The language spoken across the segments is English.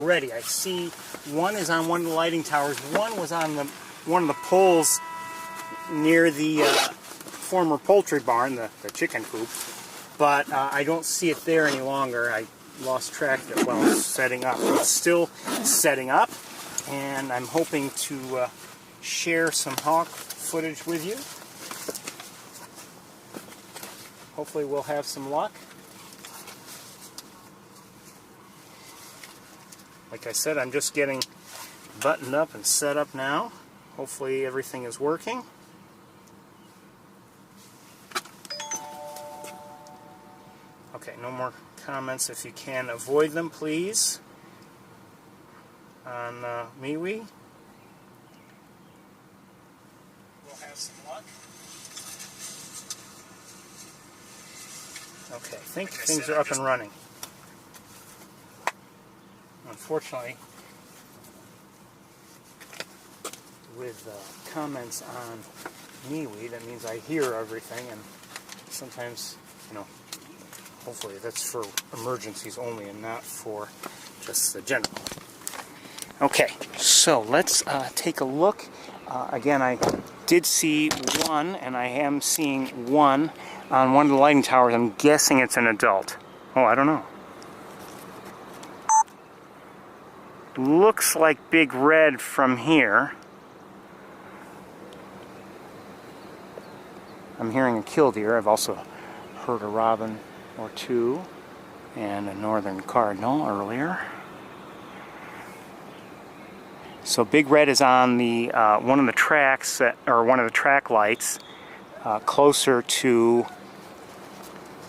already. I see one is on one of the lighting towers. One was on one of the poles near the former poultry barn, the chicken coop. But I don't see it there any longer. I lost track of it while setting up. It's still setting up, and I'm hoping to share some hawk footage with you. Hopefully we'll have some luck. Like I said, I'm just getting buttoned up and set up now. Hopefully everything is working. Okay, no more comments. If you can, avoid them, please. On MeWe. We'll have some luck. Okay, I think things are up and running. Unfortunately, with comments on MeWe, that means I hear everything, and sometimes, hopefully that's for emergencies only and not for just the general. Okay, so let's take a look. Again, I did see one, and I am seeing one on one of the lighting towers. I'm guessing it's an adult. Oh, I don't know. Looks like Big Red from here. I'm hearing a killdeer. I've also heard a robin or two and a northern cardinal earlier. So Big Red is on the one of the tracks, or one of the track lights, closer to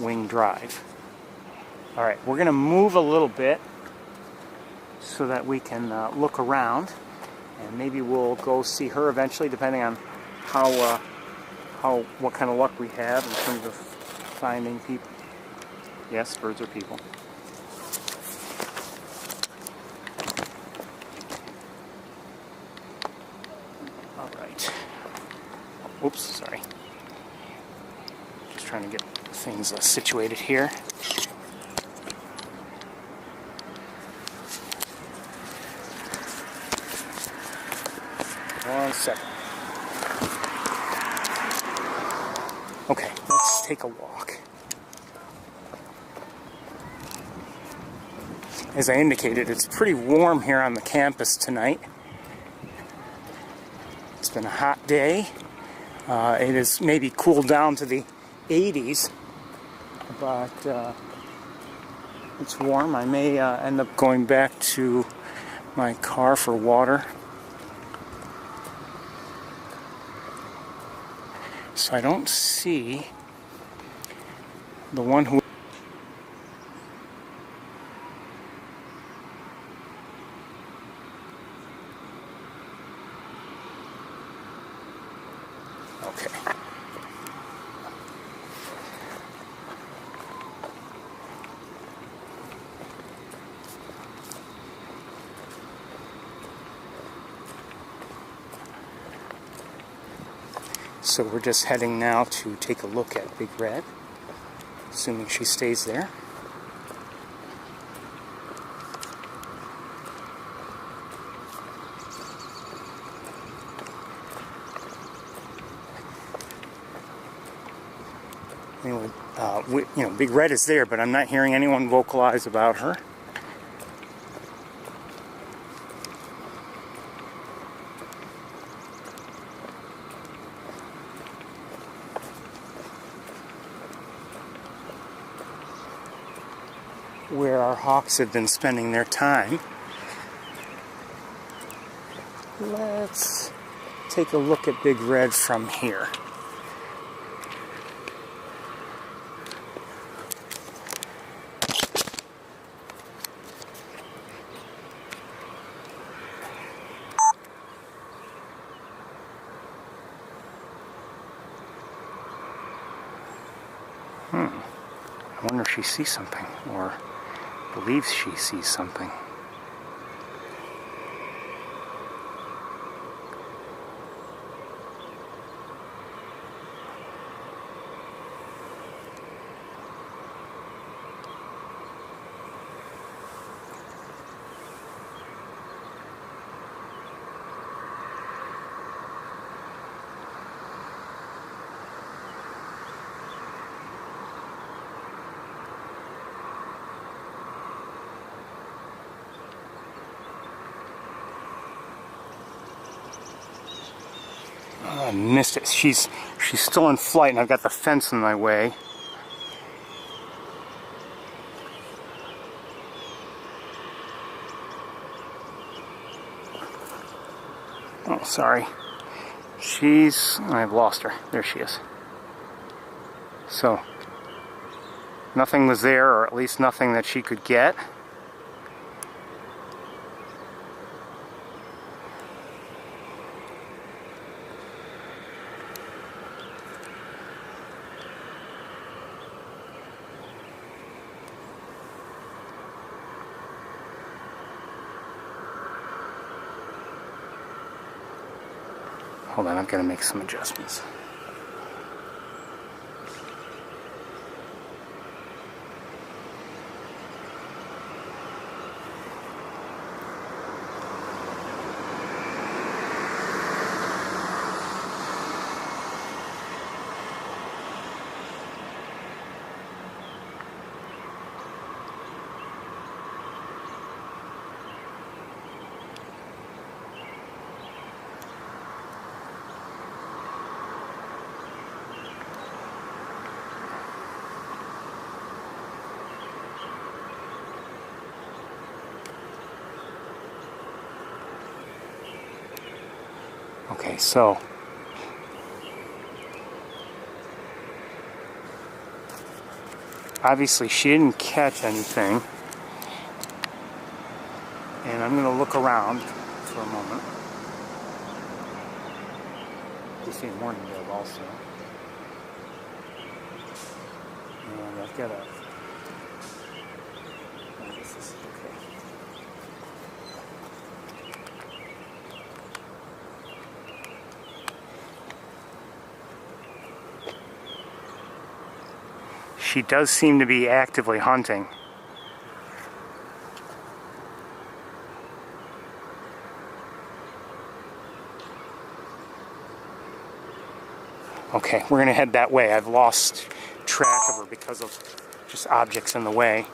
Wing Drive. All right, we're going to move a little bit so that we can look around, and maybe we'll go see her eventually, depending on what kind of luck we have in terms of finding people. Yes, birds are people. All right. Oops, sorry. Just trying to get things situated here. One second. Okay, let's take a walk. As I indicated, it's pretty warm here on the campus tonight. It's been a hot day. It has maybe cooled down to the 80s, but it's warm. I may end up going back to my car for water. So I don't see the one who... Okay. So we're just heading now to take a look at Big Red, assuming she stays there. Anyway, Big Red is there, but I'm not hearing anyone vocalize about her. Where our hawks have been spending their time. Let's take a look at Big Red from here. I wonder if she sees something, or believes she sees something. Oh, I missed it. She's still in flight, and I've got the fence in my way. Oh, sorry. I've lost her. There she is. So, nothing was there, or at least nothing that she could get. Hold on, I've got to make some adjustments. Okay, so obviously she didn't catch anything, and I'm going to look around for a moment. You see a mourning dove also, and I've got a. Oh, this is okay. She does seem to be actively hunting. Okay, we're gonna head that way. I've lost track of her because of just objects in the way.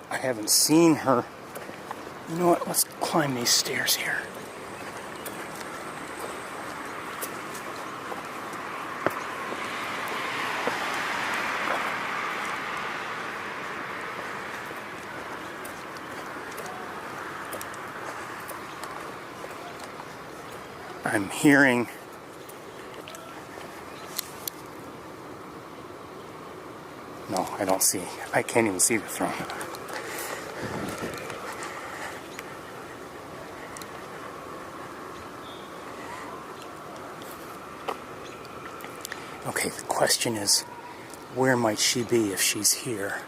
I haven't seen her. You know what? Let's climb these stairs here. I'm hearing no, I don't see. I can't even see the throne. Okay, the question is, where might she be if she's here?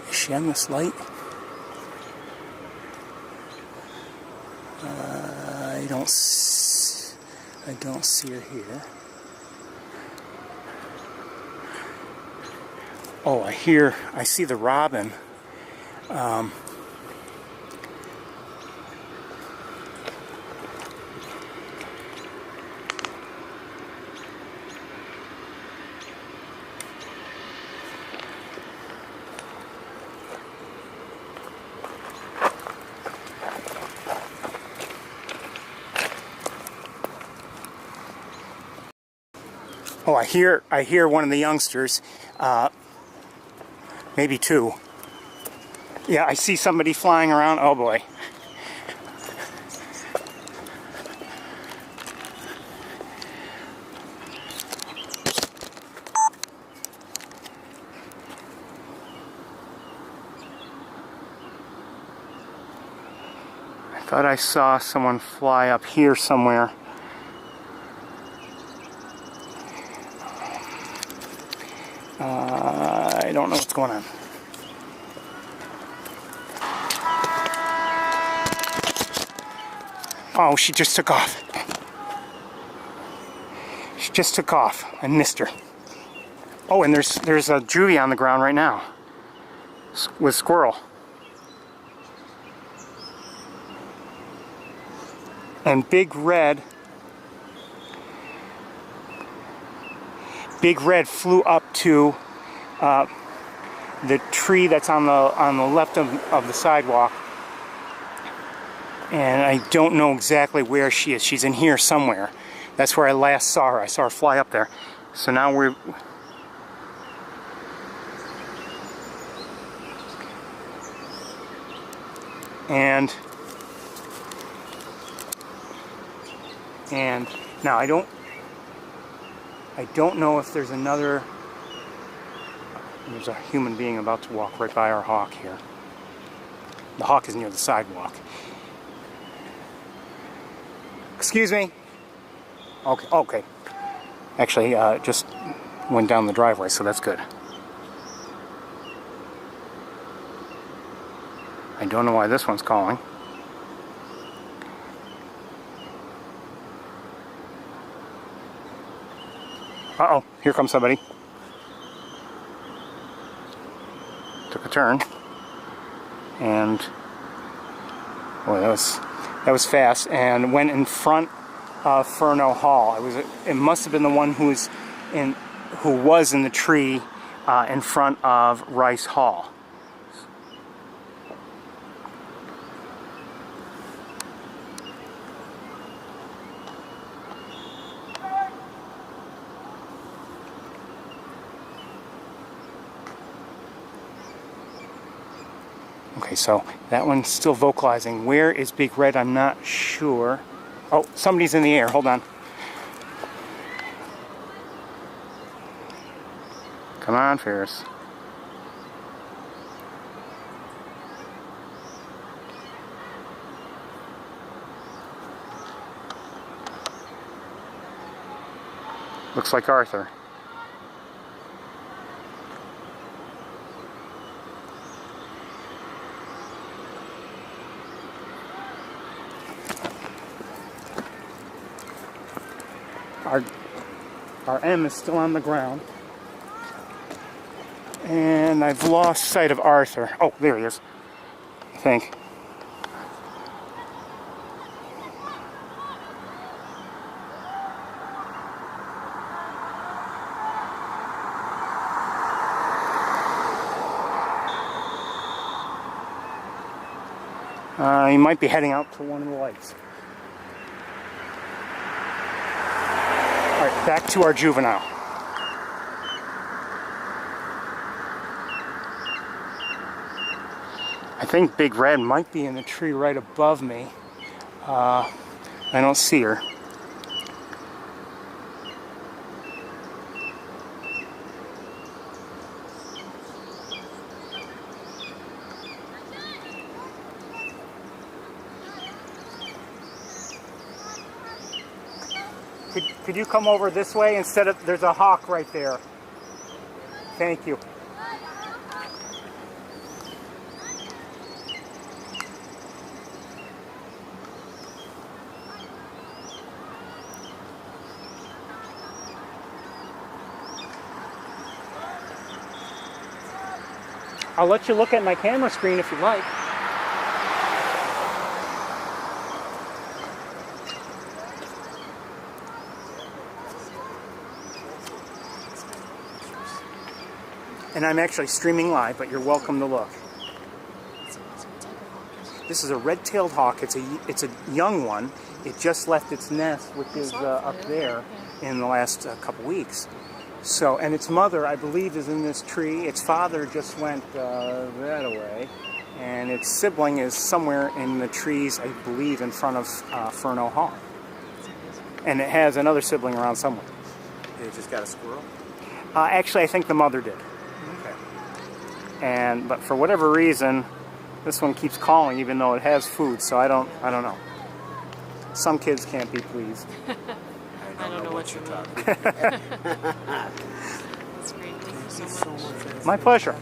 Is she on this light? I don't see her here. Oh, I see the robin. Oh, I hear one of the youngsters. Maybe two. Yeah, I see somebody flying around. Oh boy. I thought I saw someone fly up here somewhere. I don't know what's going on. Oh, she just took off. Just took off. I missed her. Oh, and there's a juvie on the ground right now with squirrel. And Big Red flew up to the tree that's on the left of the sidewalk. And I don't know exactly where she is. She's in here somewhere. That's where I last saw her. I saw her fly up there. So now we're... And now I don't know if there's another... There's a human being about to walk right by our hawk here. The hawk is near the sidewalk. Excuse me. Okay. Actually, just went down the driveway, so that's good. I don't know why this one's calling. Uh-oh, here comes somebody. Took a turn. And boy, that was fast, and went in front of Furno Hall. It must have been the one who was in the tree in front of Rice Hall. Okay, so that one's still vocalizing. Where is Big Red? I'm not sure. Oh, somebody's in the air. Hold on. Come on, Ferris. Looks like Arthur. Our M is still on the ground. And I've lost sight of Arthur. Oh, there he is, I think. He might be heading out to one of the lights. Alright, back to our juvenile. I think Big Red might be in the tree right above me. I don't see her. Could you come over this way instead of, there's a hawk right there. Thank you. I'll let you look at my camera screen if you like. And I'm actually streaming live, but you're welcome to look. This is a red-tailed hawk. It's a young one. It just left its nest, which is up there, in the last couple weeks. So, and its mother, I believe, is in this tree. Its father just went that way, and its sibling is somewhere in the trees, I believe, in front of Furno Hall. And it has another sibling around somewhere. It just got a squirrel? Actually, I think the mother did. But for whatever reason, this one keeps calling even though it has food, so I don't know. Some kids can't be pleased. I don't know what you're talking about. That's great. Thank you so much. My pleasure.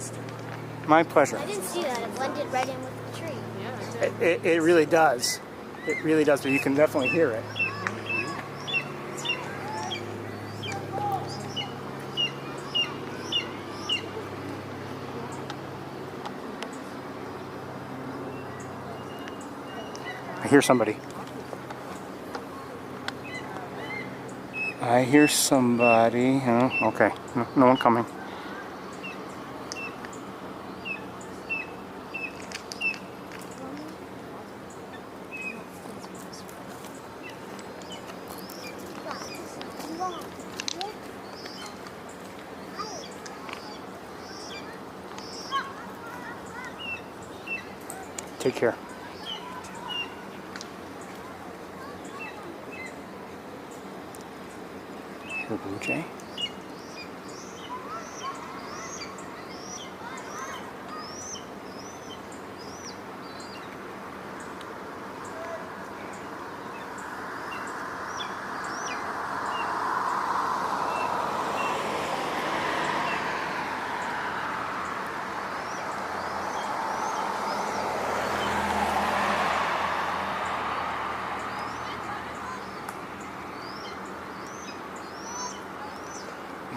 My pleasure. I didn't see that. It blended right in with the tree. Yeah, it did. It really does. It really does, but you can definitely hear it. I hear somebody. I hear somebody. Oh, okay. No one coming. Take care. Here, Blue Jay.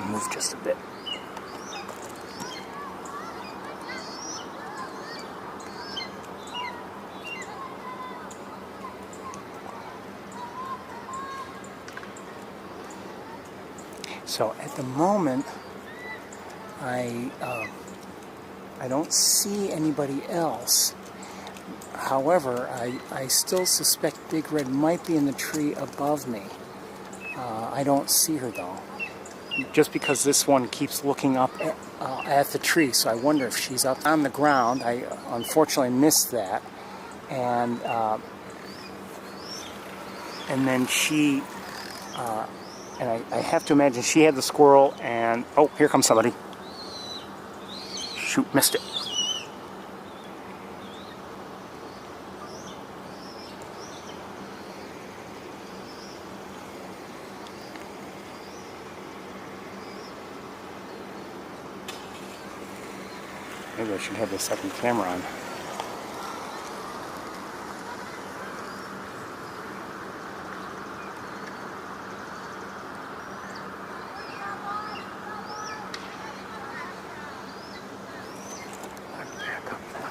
Move just a bit. So at the moment, I don't see anybody else. However, I still suspect Big Red might be in the tree above me. I don't see her though. Just because this one keeps looking up at the tree, so I wonder if she's up on the ground. I unfortunately missed that, and then she, and I have to imagine she had the squirrel, and oh, here comes somebody. Shoot, missed it. Maybe I should have the second camera on. Back up now.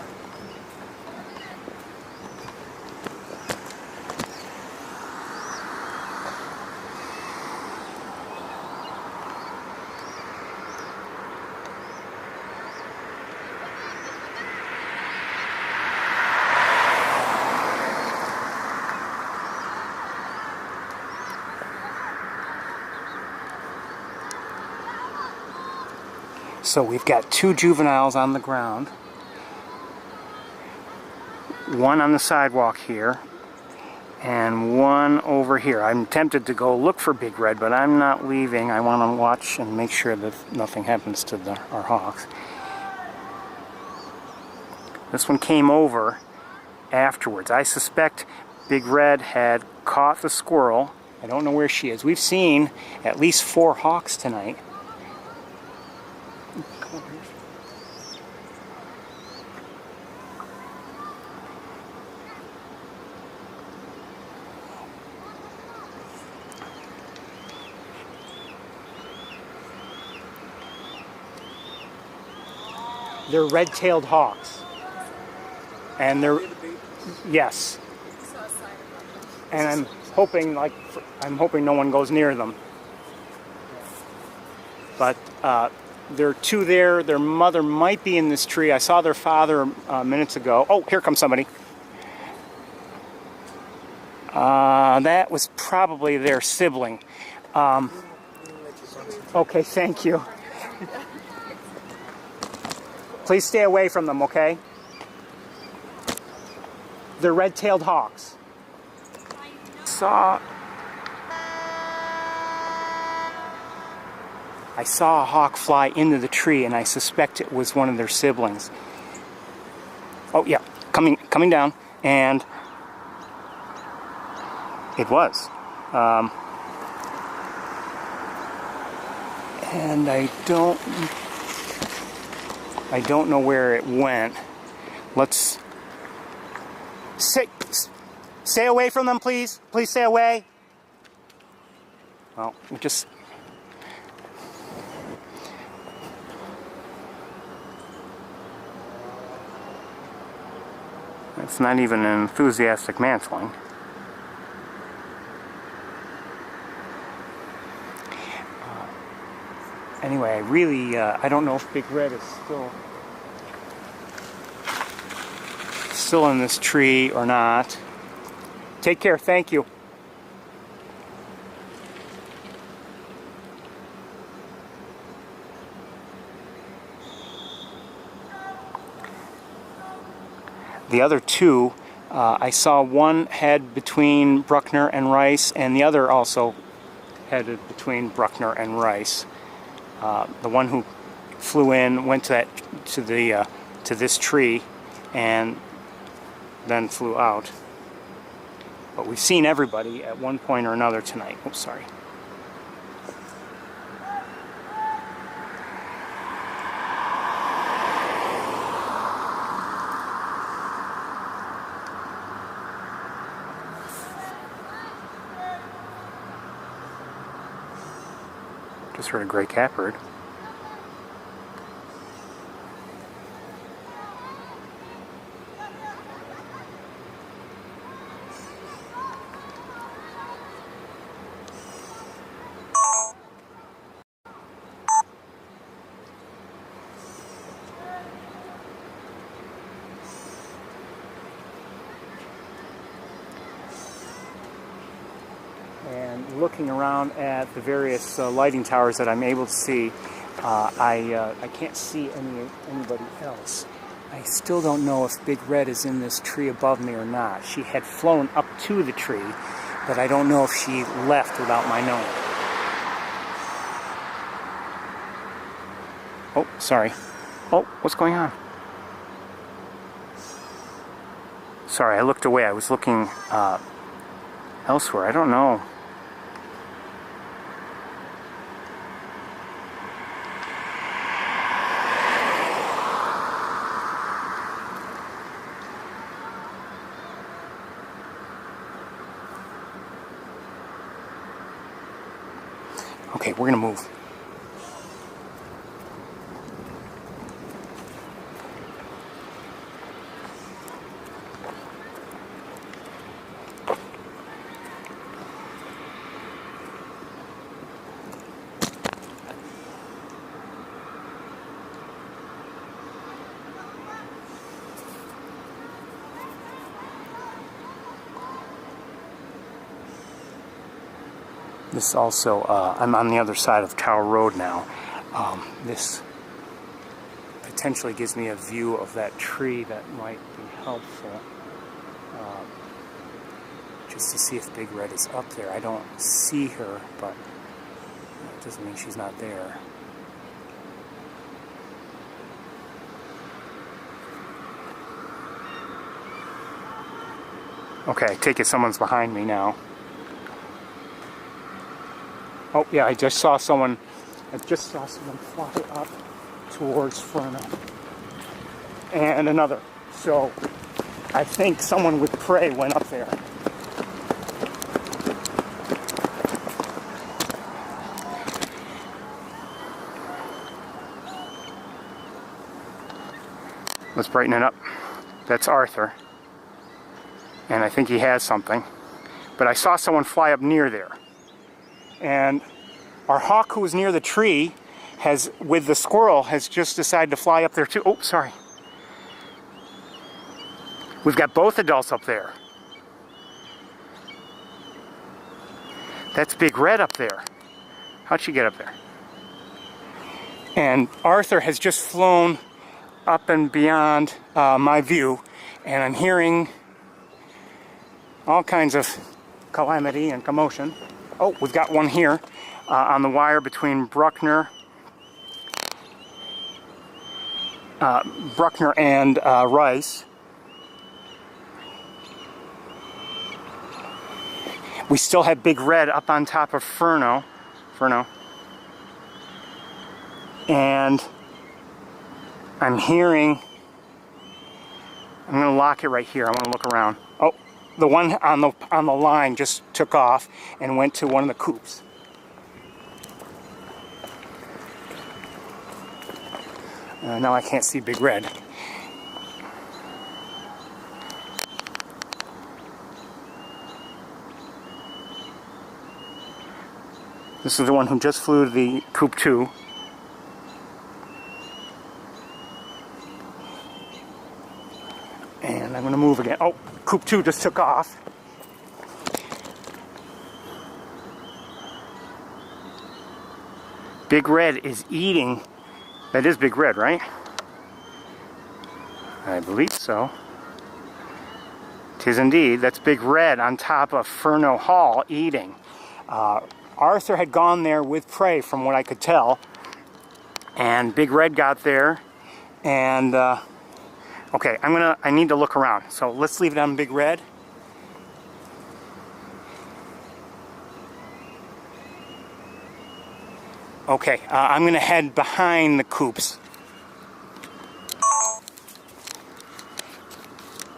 So we've got two juveniles on the ground, one on the sidewalk here, and one over here. I'm tempted to go look for Big Red, but I'm not leaving. I want to watch and make sure that nothing happens to our hawks. This one came over afterwards. I suspect Big Red had caught the squirrel. I don't know where she is. We've seen at least 4 hawks tonight. They're red-tailed hawks, and they're yes. And I'm hoping no one goes near them. But there are 2 there. Their mother might be in this tree. I saw their father minutes ago. Oh, here comes somebody. That was probably their sibling. Okay, thank you. Please stay away from them, okay? They're red-tailed hawks. I saw a hawk fly into the tree, and I suspect it was one of their siblings. Oh yeah, coming down, and it was. And I don't know where it went. Let's stay away from them, please. Please stay away. Well, we just. It's not even an enthusiastic mantling. Anyway, I really, I don't know if Big Red is still in this tree or not. Take care, thank you. The other two, I saw one head between Bruckner and Rice, and the other also headed between Bruckner and Rice. The one who flew in went to this tree, and then flew out. But we've seen everybody at one point or another tonight. Oops, sorry. Just heard a gray catbird. And looking around at the various lighting towers that I'm able to see, I can't see anybody else. I still don't know if Big Red is in this tree above me or not. She had flown up to the tree, but I don't know if she left without my knowing. Oh, sorry. Oh, what's going on? Sorry, I looked away. I was looking elsewhere. I don't know. Okay, we're gonna move. This also, I'm on the other side of Tower Road now. This potentially gives me a view of that tree that might be helpful. Just to see if Big Red is up there. I don't see her, but that doesn't mean she's not there. Okay, I take it someone's behind me now. Oh yeah, I just saw someone fly up towards Ferno. And another. So I think someone with prey went up there. Let's brighten it up. That's Arthur. And I think he has something. But I saw someone fly up near there. And our hawk, who was near the tree, with the squirrel, has just decided to fly up there too. Oh, sorry. We've got both adults up there. That's Big Red up there. How'd she get up there? And Arthur has just flown up and beyond my view, and I'm hearing all kinds of calamity and commotion. Oh, we've got one here on the wire between Bruckner and Rice. We still have Big Red up on top of Ferno. And I'm hearing, I'm going to lock it right here. I want to look around. Oh, the one on the line just took off and went to one of the coops. Now I can't see Big Red. This is the one who just flew to the coop 2. And I'm going to move again. Oh, coop 2 just took off. Big Red is eating. That is Big Red, right? I believe so. 'Tis indeed. That's Big Red on top of Ferno Hall eating. Arthur had gone there with prey, from what I could tell. And Big Red got there. And, okay, I need to look around. So let's leave it on Big Red. Okay, I'm going to head behind the coops.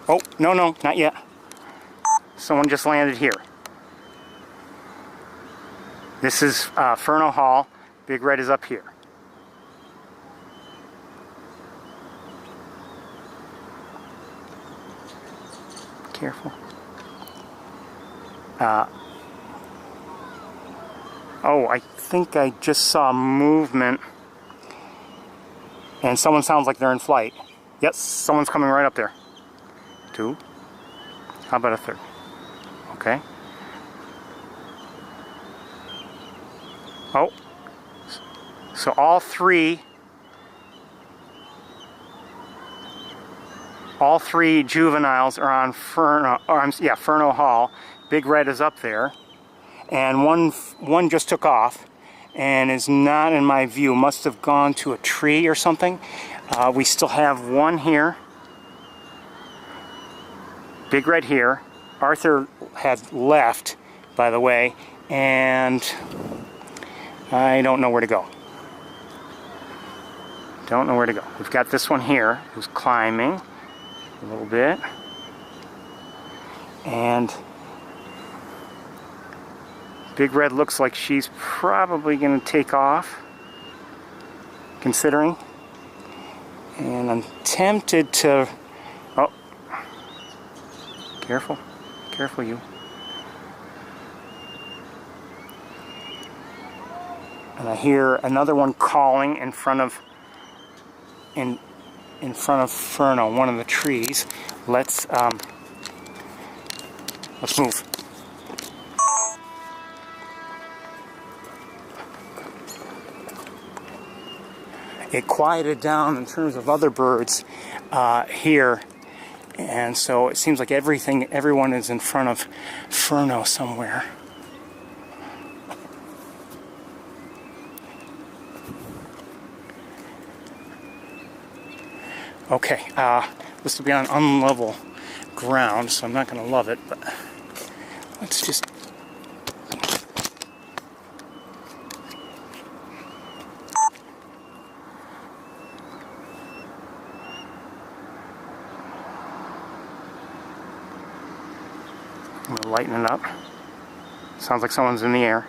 Oh, no, not yet. Someone just landed here. This is Ferno Hall. Big Red is up here. Careful. Oh, I think I just saw movement. And someone sounds like they're in flight. Yes, someone's coming right up there. 2. How about a 3rd? Okay. Oh. So all three juveniles are on Ferno Hall. Big Red is up there. And one just took off and is not in my view. Must have gone to a tree or something. We still have one here. Big Red here. Arthur had left, by the way, and I don't know where to go. Don't know where to go. We've got this one here who's climbing a little bit. And Big Red looks like she's probably going to take off, considering. And I'm tempted to... Oh. Careful. Careful, you. And I hear another one calling in front of Ferno, one of the trees. Let's move. It quieted down in terms of other birds here, and so it seems like everyone is in front of Ferno somewhere. Okay, this will be on unlevel ground, so I'm not going to love it, but let's just... I'm going to lighten it up. Sounds like someone's in the air.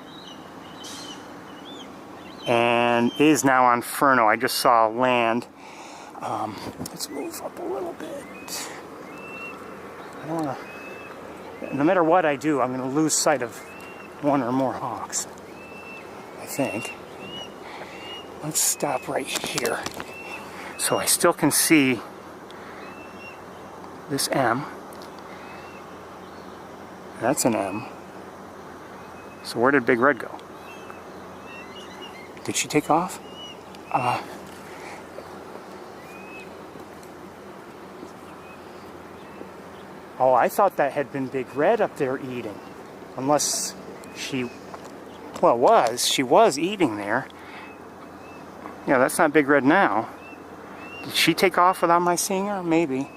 And is now on Ferno. I just saw land. Let's move up a little bit. I don't want to... No matter what I do, I'm going to lose sight of one or more hawks, I think. Let's stop right here. So I still can see this M. That's an M. So where did Big Red go? Did she take off? Oh, I thought that had been Big Red up there eating. Unless she... Well, she was eating there. Yeah, that's not Big Red now. Did she take off without my seeing her? Maybe.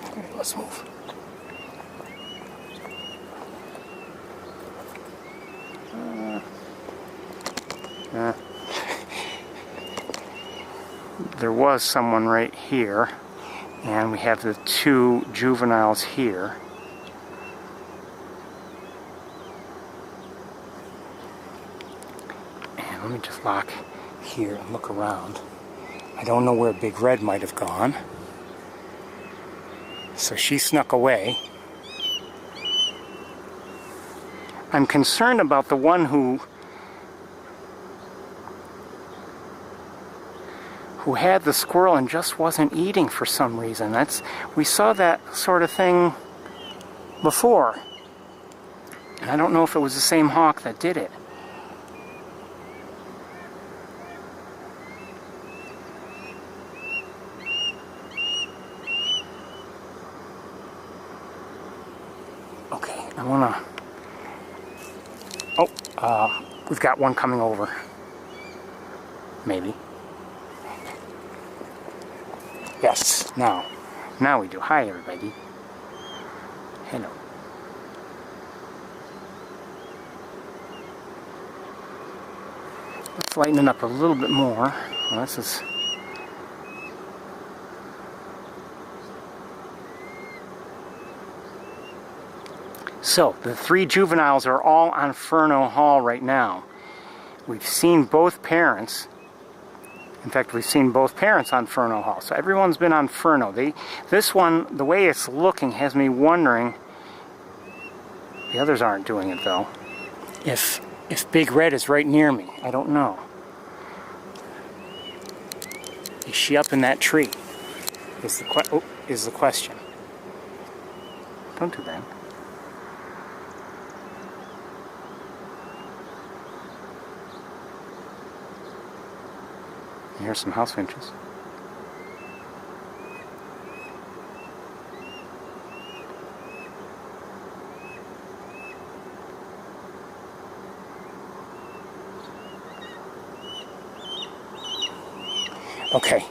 Alright, let's move. There was someone right here, and we have the 2 juveniles here. And let me just lock here and look around. I don't know where Big Red might have gone. So she snuck away. I'm concerned about the one who had the squirrel and just wasn't eating for some reason. We saw that sort of thing before. And I don't know if it was the same hawk that did it. Okay, I wanna... Oh, we've got one coming over. Maybe. Yes, now we do. Hi, everybody. Hello. Let's lighten it up a little bit more. Well, this is... So, the 3 juveniles are all on Furno Hall right now. We've seen both parents. In fact, we've seen both parents on Furno Hall. So everyone's been on Furno. This one, the way it's looking, has me wondering, the others aren't doing it though, if Big Red is right near me. I don't know. Is she up in that tree? Is the question. Don't do that. Here's some house finches. Okay.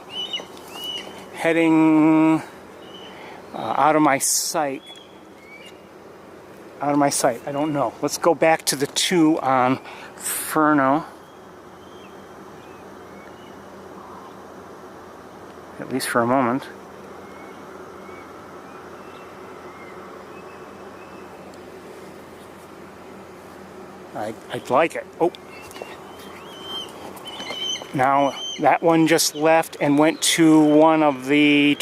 Heading out of my sight. Out of my sight. I don't know. Let's go back to the 2 on Furno. At least for a moment. I'd like it. Oh. Now, that one just left and went to one of the...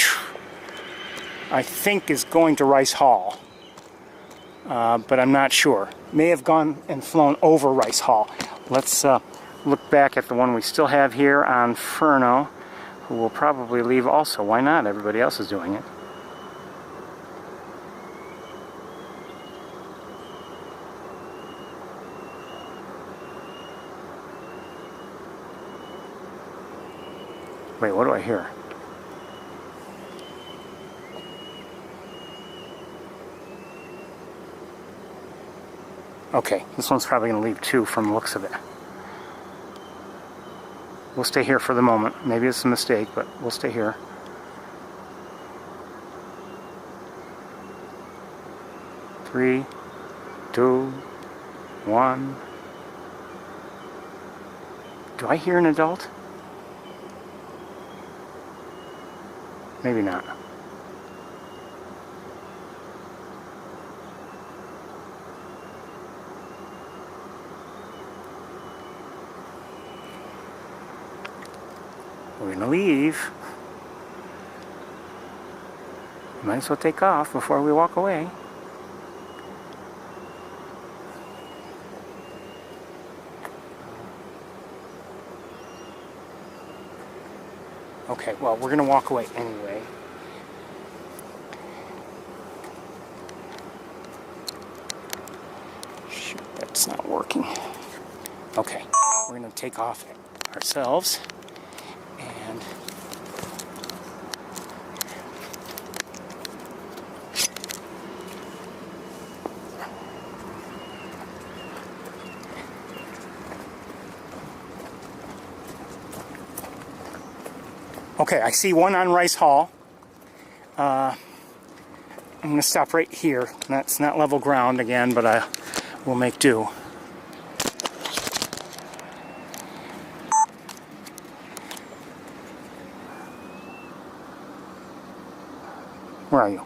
I think is going to Rice Hall. But I'm not sure. May have gone and flown over Rice Hall. Let's look back at the one we still have here on Furno. Who will probably leave also. Why not? Everybody else is doing it. Wait, what do I hear? Okay, this one's probably going to leave too from the looks of it. We'll stay here for the moment. Maybe it's a mistake, but we'll stay here. Three, 2, 1. Do I hear an adult? Maybe not. We're gonna leave. Might as well take off before we walk away. Okay, well, we're gonna walk away anyway. Shoot, that's not working. Okay, we're gonna take off ourselves. And okay, I see one on Rice Hall. I'm going to stop right here. That's not level ground again, but I will make do. Where are you?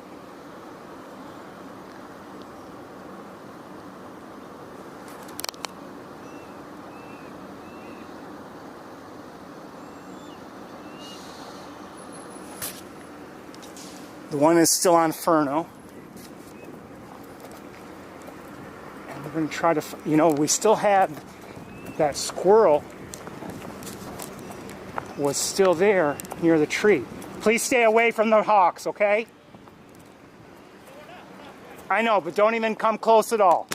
The one is still on Furno. And going to try to, you know, we still had that squirrel was still there near the tree. Please stay away from the hawks, okay? I know, but don't even come close at all.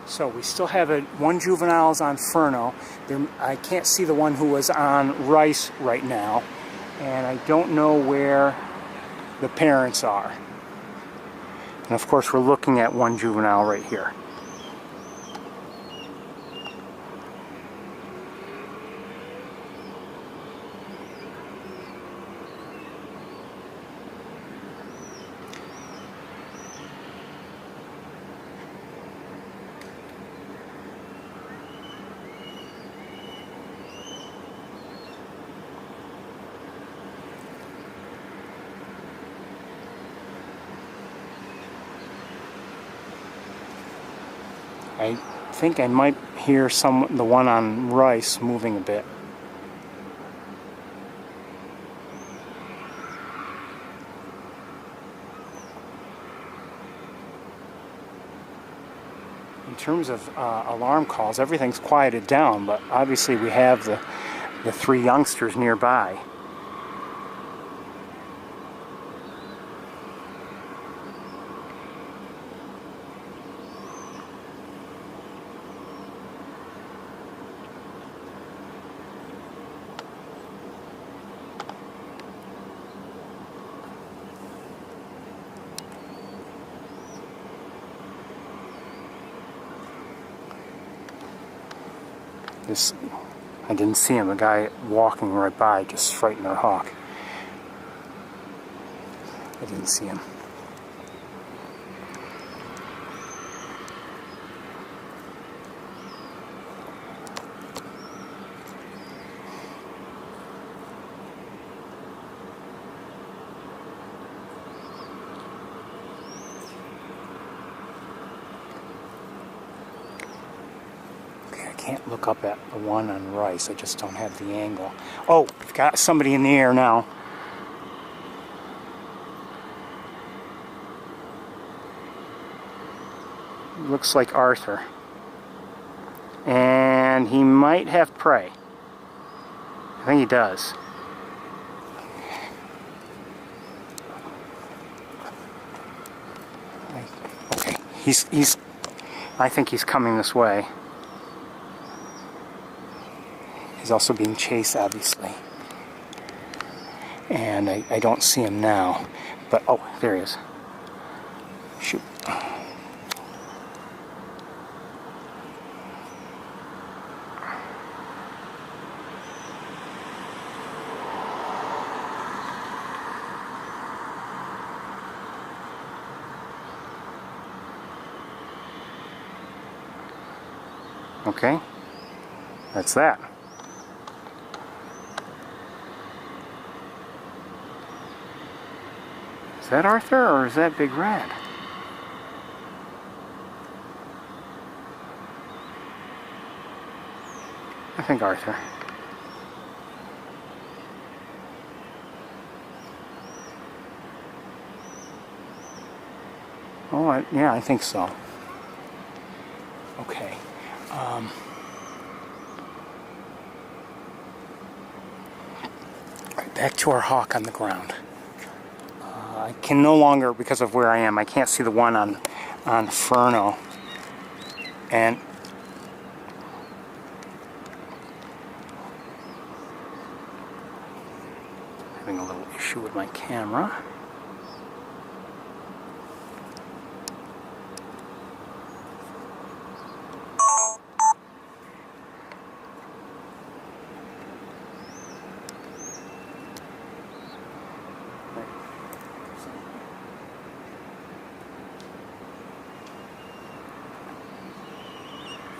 So we still have one juvenile's on Furno. I can't see the one who was on Rice right now, and I don't know where the parents are. And of course we're looking at one juvenile right here. I think I might hear the one on Rice moving a bit. In terms of alarm calls, everything's quieted down, but obviously we have the three youngsters nearby. I didn't see him, a guy walking right by just frightened our hawk. I didn't see him. Can't look up at the one on Rice. I just don't have the angle. Oh, we've got somebody in the air now. Looks like Arthur. And he might have prey. I think he does. Okay, he's I think he's coming this way. He's also being chased, obviously. And I don't see him now. But, oh, there he is. Shoot. Okay. That's that. Is that Arthur or is that Big Red? I think Arthur. Oh, yeah, I think so. Okay. Right, back to our hawk on the ground. I can no longer, because of where I am, I can't see the one on Furno. And having a little issue with my camera.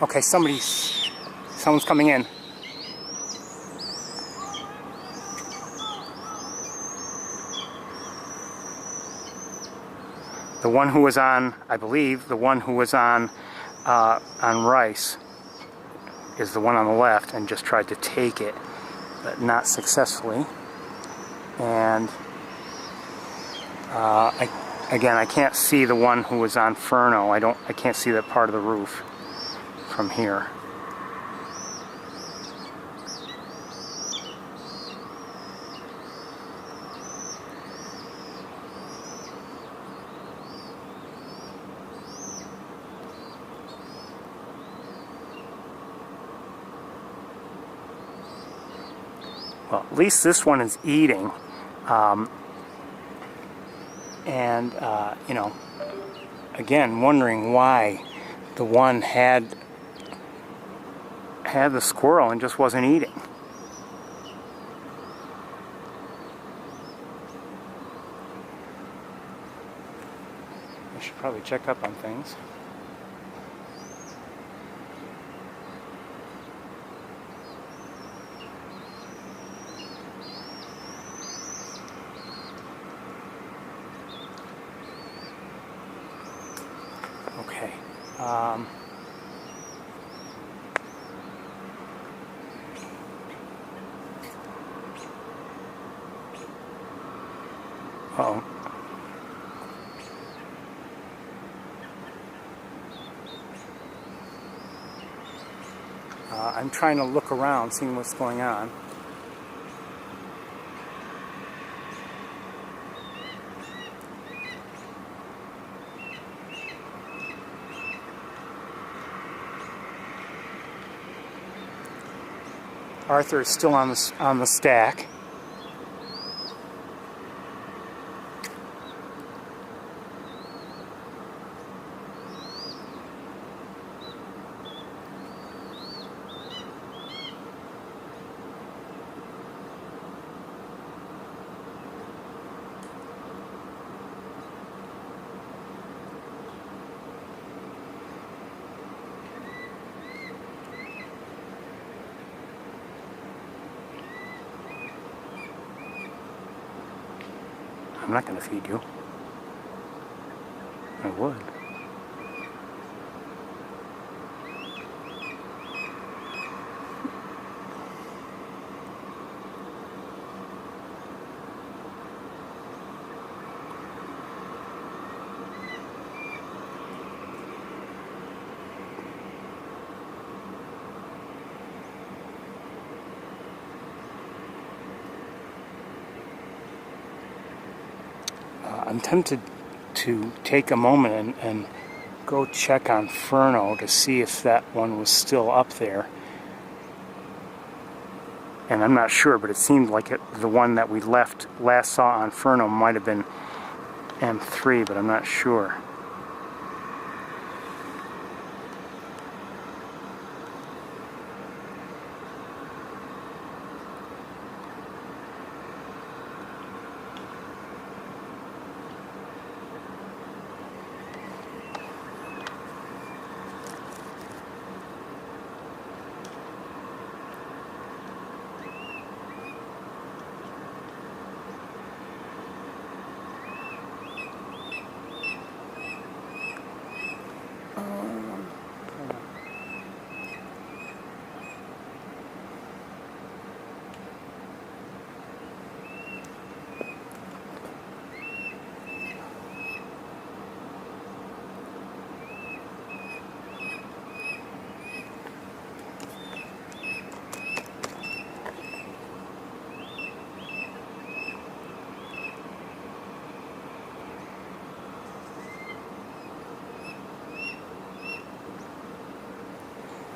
Okay, someone's coming in. The one who was on, I believe, the one who was on Rice is the one on the left, and just tried to take it, but not successfully. And again, I can't see the one who was on Furno. I can't see that part of the roof from here. Well, at least this one is eating. You know, again, wondering why the one had the squirrel and just wasn't eating. I should probably check up on things. Okay. Uh-oh. I'm trying to look around, seeing what's going on. Arthur is still on the stack. I'm not going to feed you. I would. I'm tempted to take a moment and go check on Furno to see if that one was still up there. And I'm not sure, but it seemed like the one that we last saw on Furno might have been M3, but I'm not sure.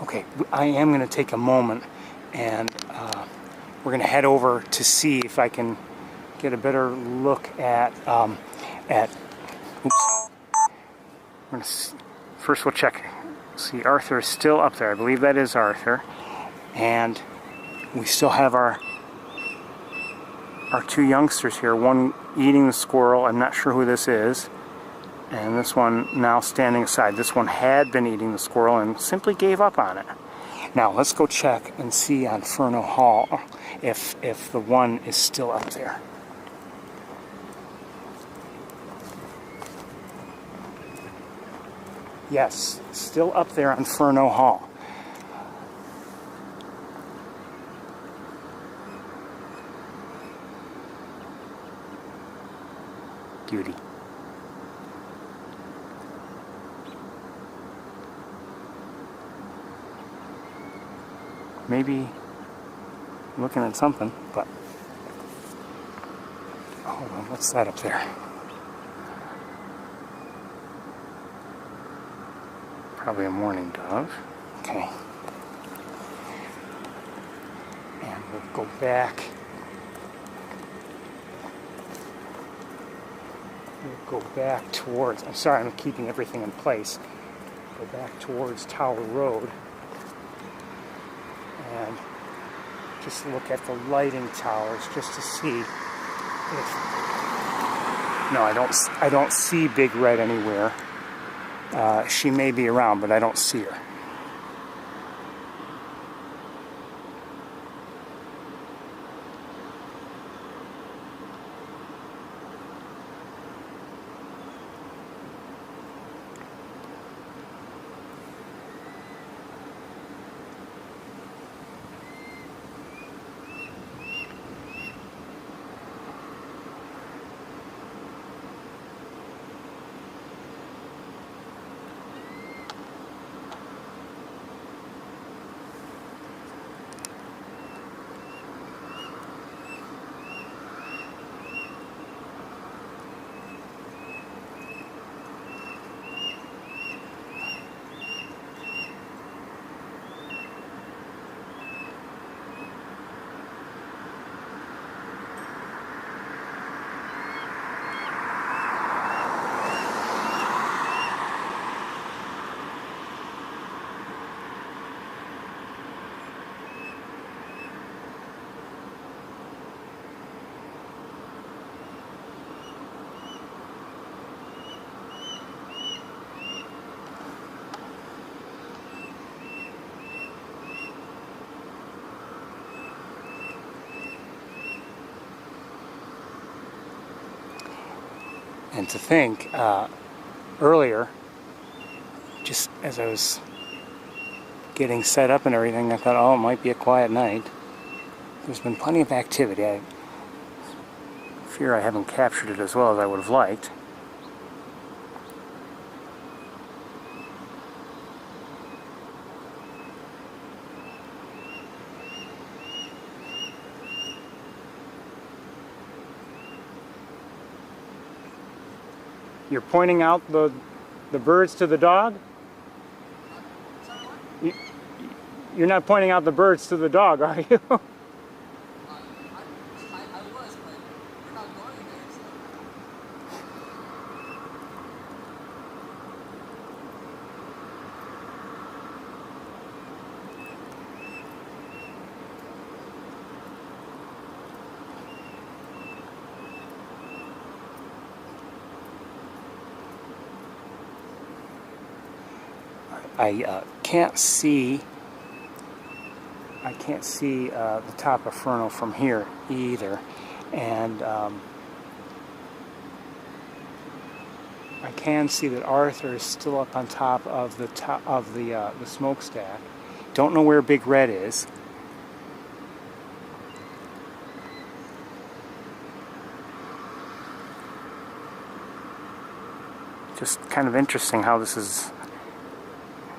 Okay, I am going to take a moment, and we're going to head over to see if I can get a better look at oops. First we'll check. See, Arthur is still up there. I believe that is Arthur. And we still have our two youngsters here. One eating the squirrel. I'm not sure who this is. And this one now standing aside. This one had been eating the squirrel and simply gave up on it. Now let's go check and see on Furno Hall if the one is still up there. Yes, still up there on Furno Hall. Beauty. Maybe looking at something, but hold on, what's that up there? Probably a mourning dove. Okay. And we'll go back. We'll go back towards, I'm sorry, I'm keeping everything in place. Go back towards Tower Road. And just look at the lighting towers just to see if... No, I don't see Big Red anywhere. She may be around, but I don't see her. And to think, earlier, just as I was getting set up and everything, I thought, oh, it might be a quiet night. There's been plenty of activity. I fear I haven't captured it as well as I would have liked. You're pointing out the birds to the dog? You're not pointing out the birds to the dog, are you? I was, but we're not going there, so. I can't see the top of Furno from here either, and I can see that Arthur is still up on top of the smokestack. Don't know where Big Red is. Just kind of interesting how this is.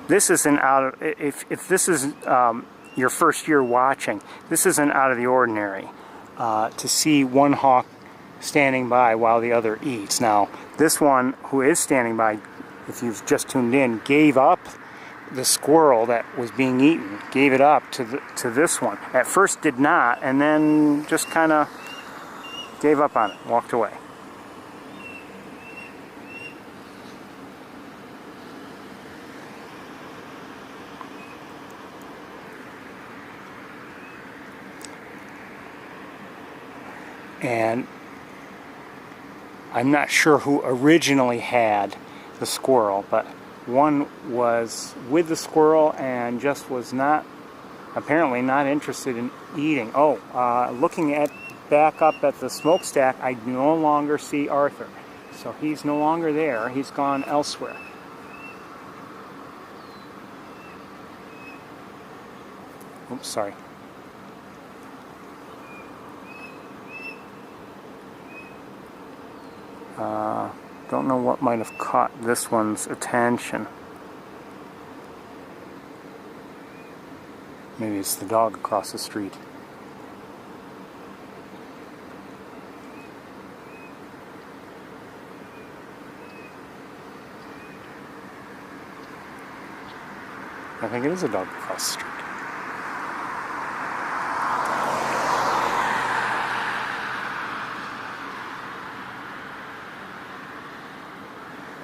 This isn't out of, if this is your first year watching, this isn't out of the ordinary to see one hawk standing by while the other eats. Now, this one who is standing by, if you've just tuned in, gave up the squirrel that was being eaten, gave it up to this one. At first did not, and then just kind of gave up on it, walked away. And I'm not sure who originally had the squirrel, but one was with the squirrel and just was not, apparently not interested in eating. Oh, looking at back up at the smokestack, I no longer see Arthur. So he's no longer there. He's gone elsewhere. Oops, sorry. Don't know what might have caught this one's attention. Maybe it's the dog across the street. I think it is a dog across the street.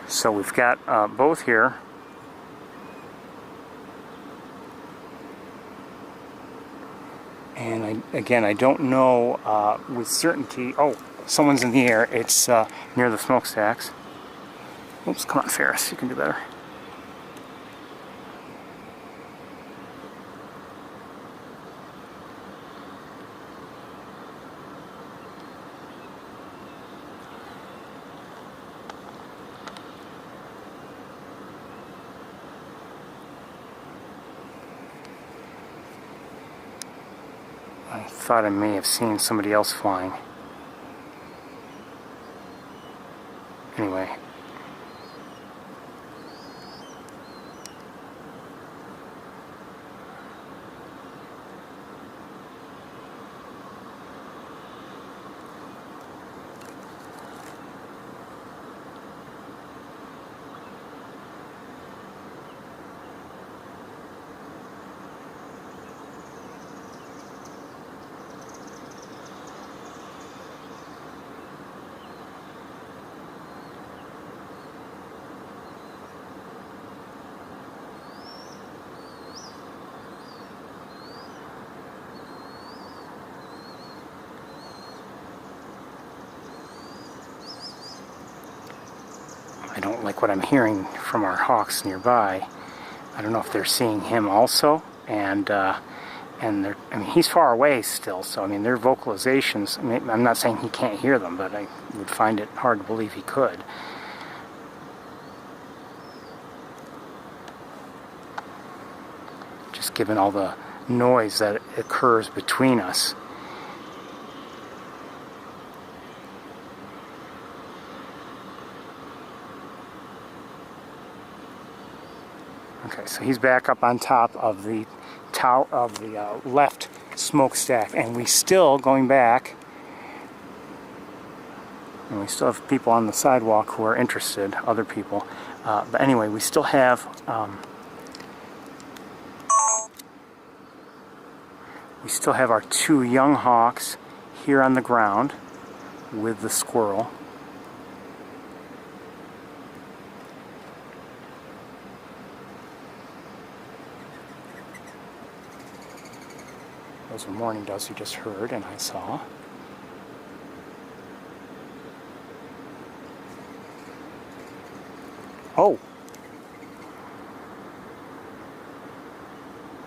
So we've got both here. And I don't know with certainty. Oh, someone's in the air. It's near the smokestacks. Oops, come on, Ferris, you can do better. I thought I may have seen somebody else flying. Anyway. I don't like what I'm hearing from our hawks nearby. I don't know if they're seeing him also, and they're, I mean, he's far away still, so I mean, their vocalizations, I mean, I'm not saying he can't hear them, but I would find it hard to believe he could. Just given all the noise that occurs between us. Okay, so he's back up on top of the tower of the left smokestack, and we still going back, and we still have people on the sidewalk who are interested, other people. But anyway, we still have our two young hawks here on the ground with the squirrel. Those are mourning doves you just heard and I saw. Oh!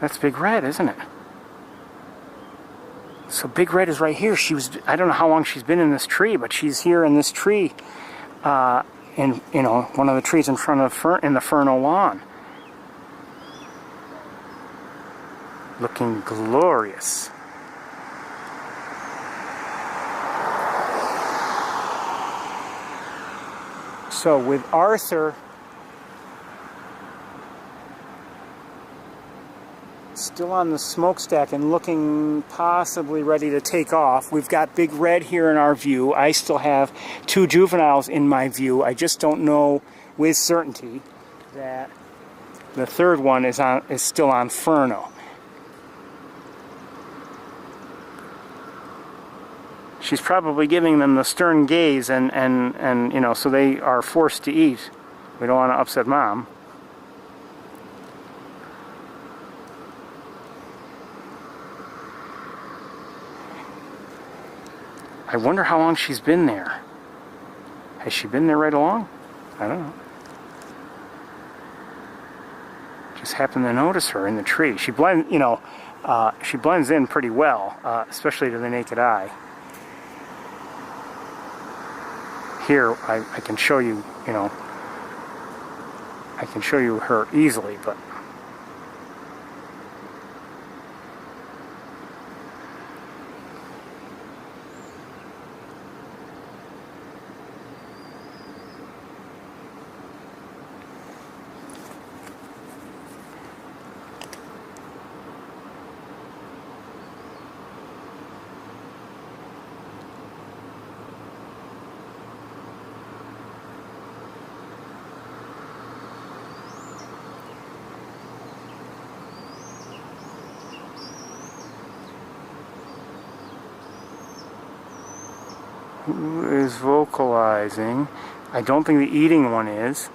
That's Big Red, isn't it? So Big Red is right here. She was, I don't know how long she's been in this tree, but she's here in this tree, in, you know, one of the trees in front of in the Ferno lawn. Looking glorious. So with Arthur still on the smokestack and looking possibly ready to take off, we've got Big Red here in our view. I still have two juveniles in my view. I just don't know with certainty that the third one is still on Ferno. She's probably giving them the stern gaze and you know, so they are forced to eat. We don't want to upset Mom. I wonder how long she's been there. Has she been there right along? I don't know. Just happened to notice her in the tree. She blends, she blends in pretty well, especially to the naked eye. Here, I can show you, I can show you her easily, but who is vocalizing? I don't think the eating one is.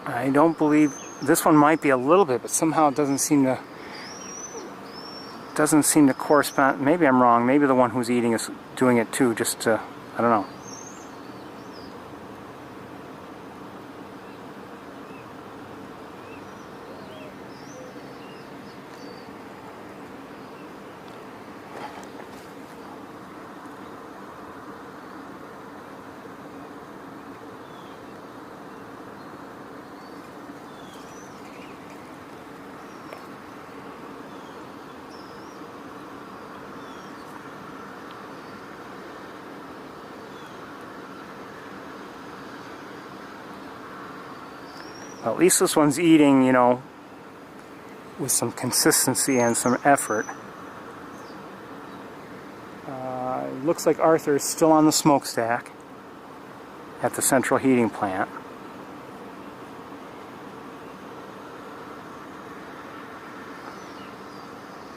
I don't believe this one might be a little bit, but somehow it doesn't seem to correspond. Maybe I'm wrong. Maybe the one who's eating is doing it too, just to, I don't know. Well, at least this one's eating, with some consistency and some effort. It looks like Arthur is still on the smokestack at the central heating plant.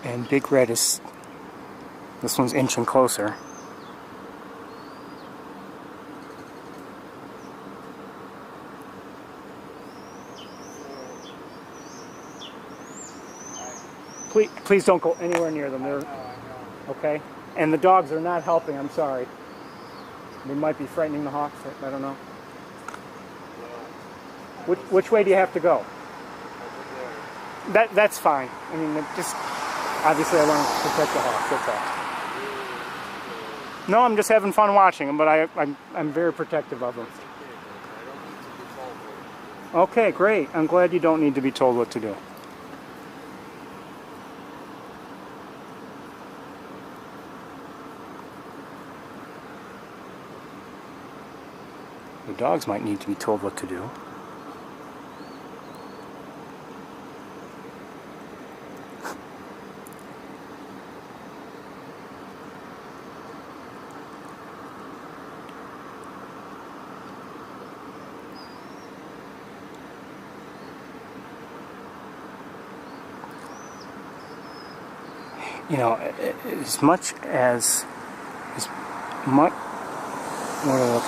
And Big Red is, this one's inching closer. Please don't go anywhere near them. They're, okay? And the dogs are not helping, I'm sorry. They might be frightening the hawks, I don't know. Which way do you have to go? That's fine. I mean, just, obviously I want to protect the hawks, that's all. No, I'm just having fun watching them, but I'm very protective of them. Okay, great. I'm glad you don't need to be told what to do. The dogs might need to be told what to do.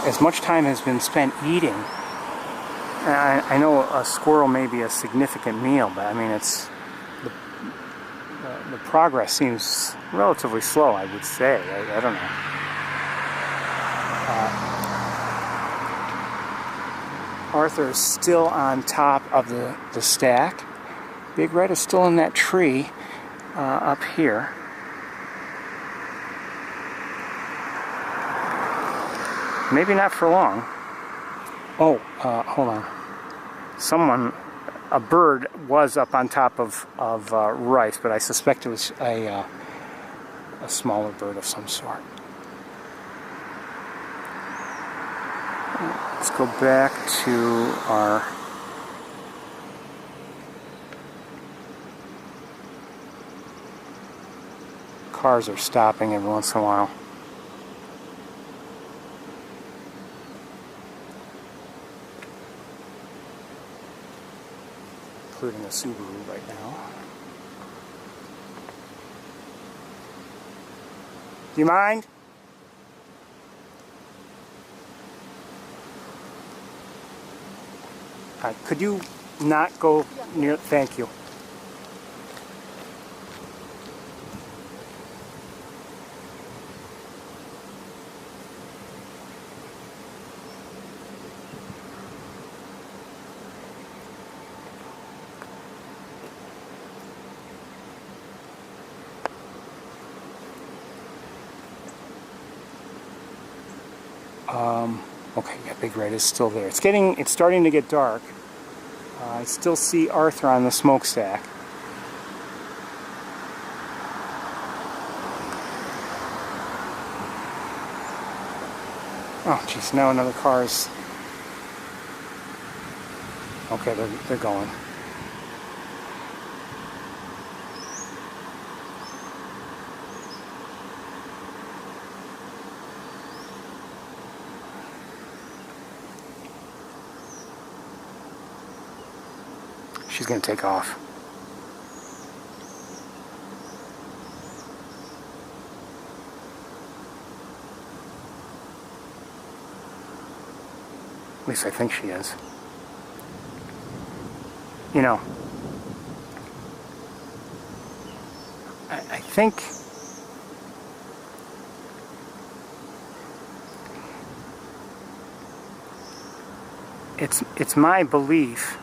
As much time has been spent eating. I know a squirrel may be a significant meal, but I mean, it's the progress seems relatively slow, I would say. I don't know. Arthur is still on top of the stack. Big Red is still in that tree up here. Maybe not for long. Oh, hold on. A bird was up on top of rice, but I suspect it was a smaller bird of some sort. Let's go back to our cars are stopping every once in a while. Including a Subaru right now. Do you mind? Could you not go near? Thank you. Okay, yeah, Big Red is still there. It's starting to get dark. I still see Arthur on the smokestack. Oh, geez, now another car's... Okay, they're going. She's going to take off. At least I think she is. You know, I think it's my belief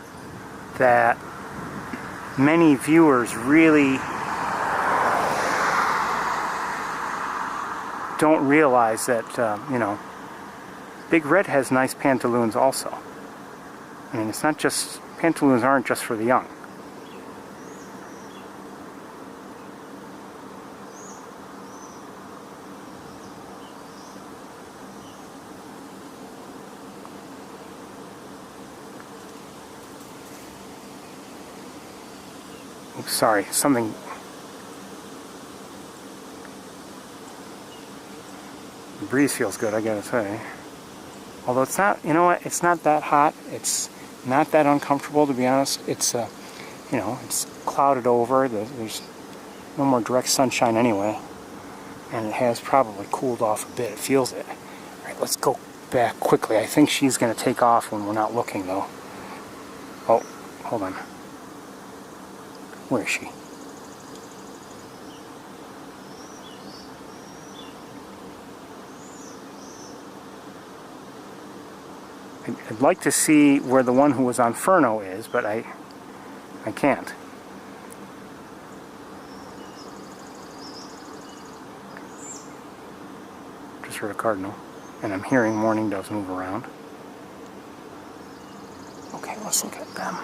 that many viewers really don't realize that, you know, Big Red has nice pantaloons also. I mean, it's not just, pantaloons aren't just for the young. Oops, sorry, something... The breeze feels good, I gotta say. Although it's not, you know what, it's not that hot. It's not that uncomfortable, to be honest. It's, you know, it's clouded over. There's no more direct sunshine anyway. And it has probably cooled off a bit. It feels it. Alright, let's go back quickly. I think she's going to take off when we're not looking, though. Oh, hold on. Where is she? I'd like to see where the one who was on Furno is, but I can't. Just heard a cardinal, and I'm hearing mourning doves move around. Okay, let's look at them.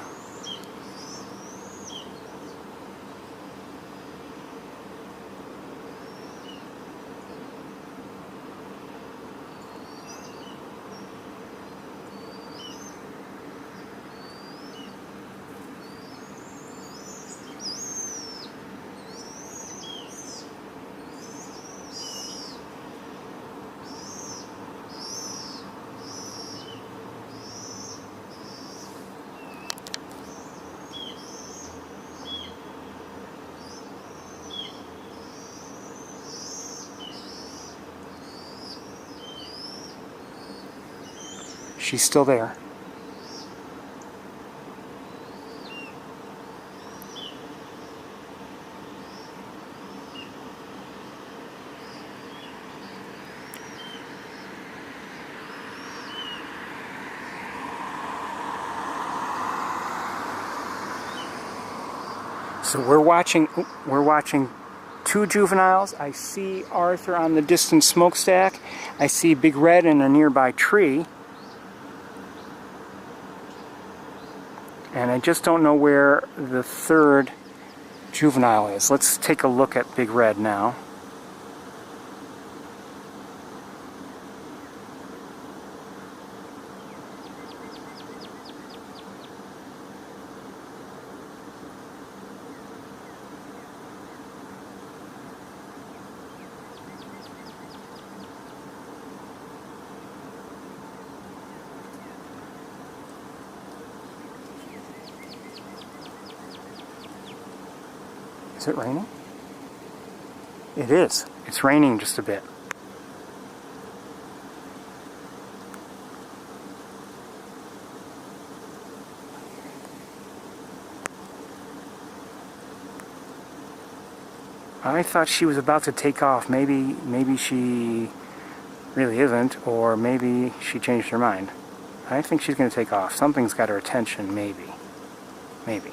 She's still there. So we're watching two juveniles. I see Arthur on the distant smokestack. I see Big Red in a nearby tree. And I just don't know where the third juvenile is. Let's take a look at Big Red now. Is it raining? It is. It's raining just a bit. I thought she was about to take off. Maybe she really isn't, or maybe she changed her mind. I think she's going to take off. Something's got her attention, maybe. Maybe.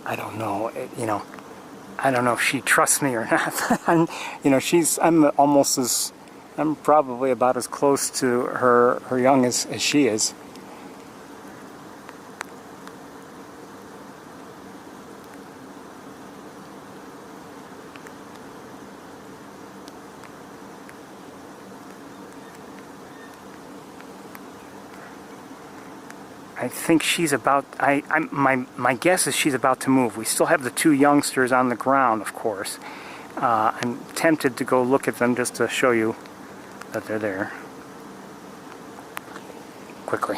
I don't know. I don't know if she trusts me or not. I'm probably about as close to her young as she is. I think she's about. My guess is she's about to move. We still have the two youngsters on the ground, of course. I'm tempted to go look at them just to show you that they're there. Quickly.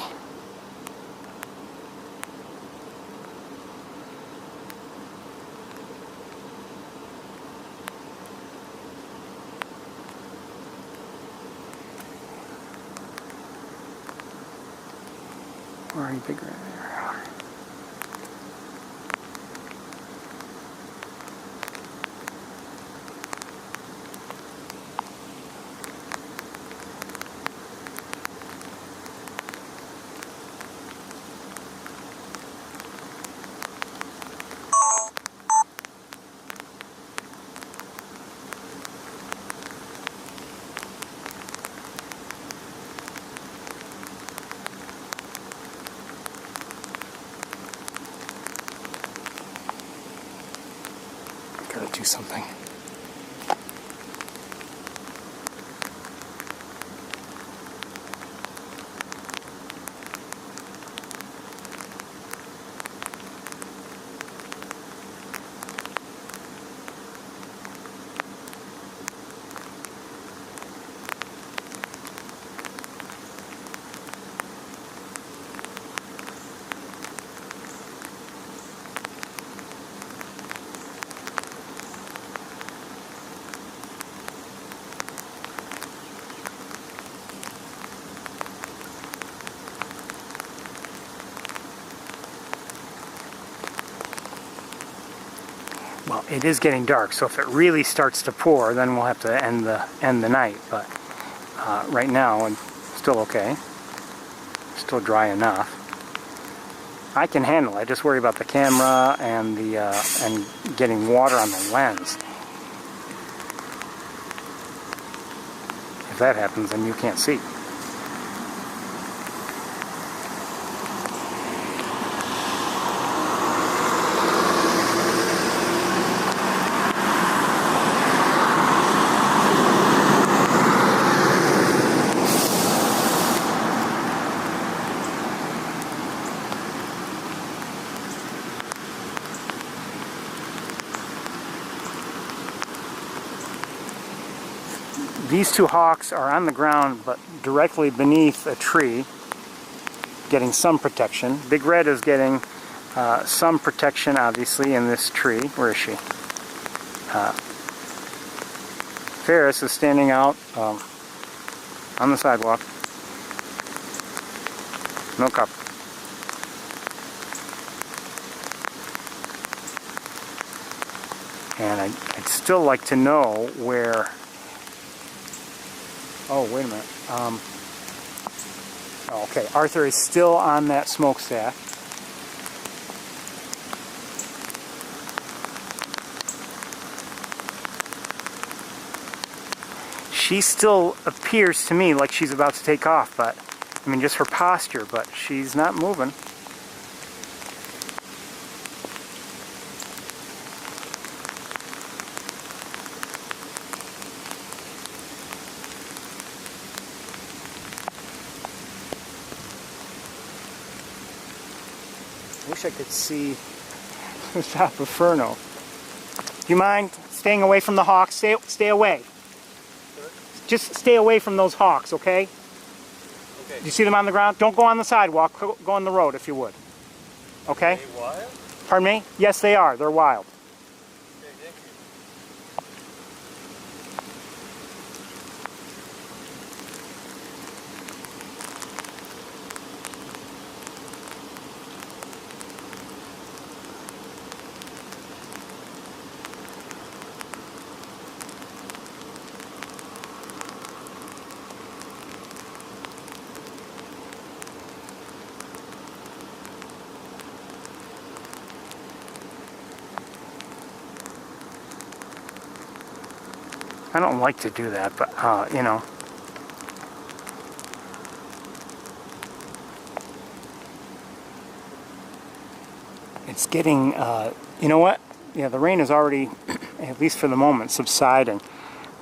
Where are you, big red? Gotta do something. Well, it is getting dark, so if it really starts to pour, then we'll have to end the night. But right now, it's still okay. Still dry enough. I can handle it. I just worry about the camera and and getting water on the lens. If that happens, then you can't see. These two hawks are on the ground, but directly beneath a tree, getting some protection. Big Red is getting some protection, obviously, in this tree. Where is she? Ferris is standing out on the sidewalk. No cup. And I'd still like to know where... Oh, wait a minute. Okay, Arthur is still on that smokestack. She still appears to me like she's about to take off, but, I mean, just her posture, but she's not moving. I wish I could see the top of Ferno. Do you mind staying away from the hawks? Stay away. Just stay away from those hawks, okay? Okay. You see them on the ground? Don't go on the sidewalk. Go on the road if you would. Okay? Are they wild? Pardon me? Yes, they are. They're wild. Okay, thank you. I don't like to do that, but, you know. It's getting, you know what? Yeah, the rain is already, at least for the moment, subsiding.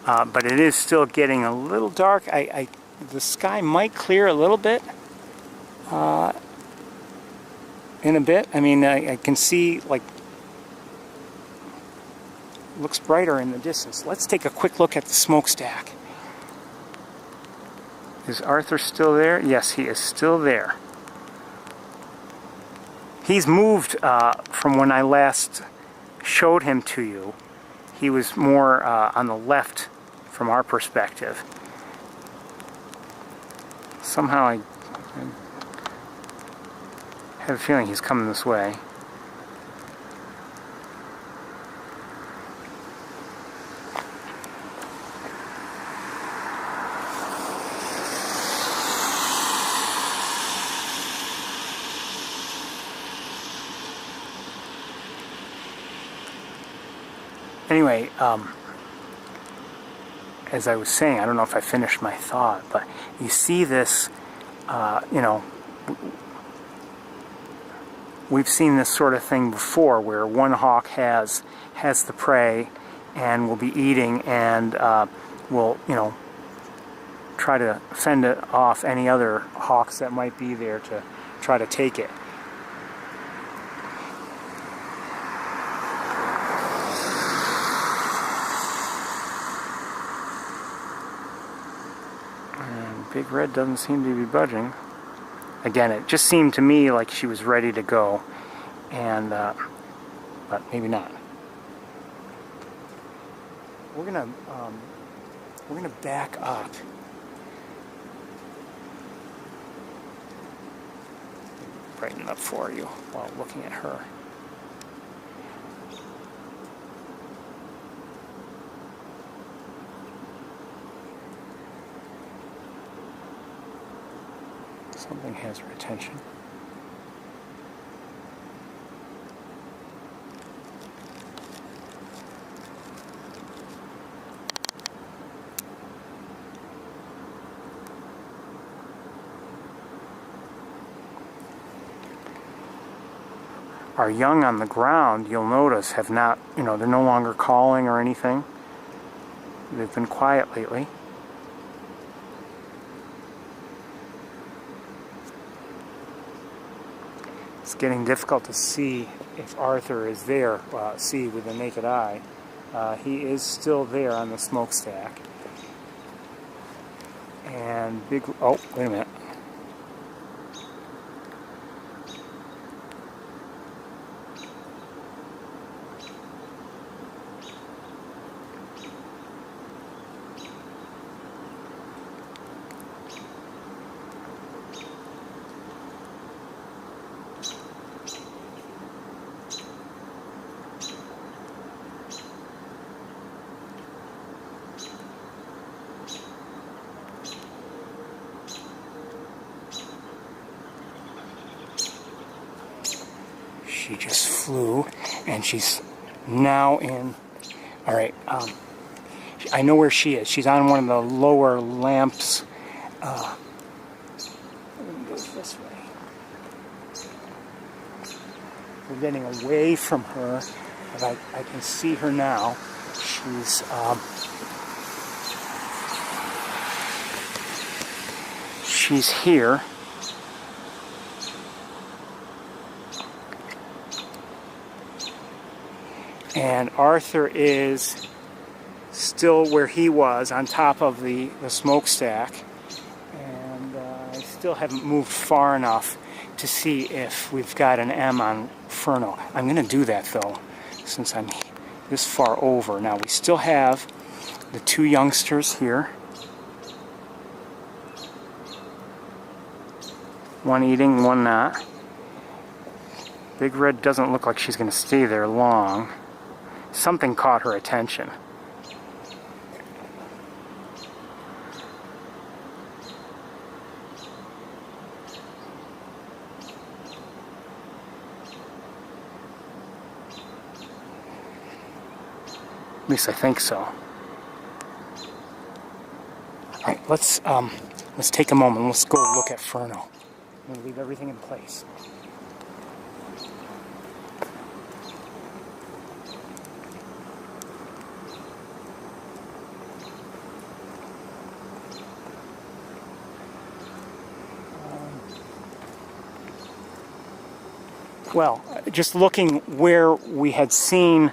But it is still getting a little dark. The sky might clear a little bit in a bit. I mean, I can see, like, looks brighter in the distance. Let's take a quick look at the smokestack. Is Arthur still there? Yes, he is still there. He's moved from when I last showed him to you. He was more on the left from our perspective. Somehow I have a feeling he's coming this way. Anyway, as I was saying, I don't know if I finished my thought, but you see this, you know, we've seen this sort of thing before where one hawk has the prey and will be eating and will, you know, try to fend off any other hawks that might be there to try to take it. Big Red doesn't seem to be budging. Again, it just seemed to me like she was ready to go, and but maybe not. We're gonna back up. Brighten it up for you while looking at her. Something has her attention. Our young on the ground, you'll notice, have not, you know, they're no longer calling or anything. They've been quiet lately. It's getting difficult to see if Arthur is there, see with the naked eye. He is still there on the smokestack. And oh, wait a minute. She just flew, and she's now in. All right, I know where she is. She's on one of the lower lamps. Let me go this way. We're getting away from her, but I can see her now. She's here. And Arthur is still where he was, on top of the smokestack. And I still haven't moved far enough to see if we've got an M on Furno. I'm going to do that, though, since I'm this far over. Now, we still have the two youngsters here. One eating, one not. Big Red doesn't look like she's going to stay there long. Something caught her attention. At least I think so. All right, let's take a moment. Let's go look at Furno. I'm gonna leave everything in place. Well, just looking where we had seen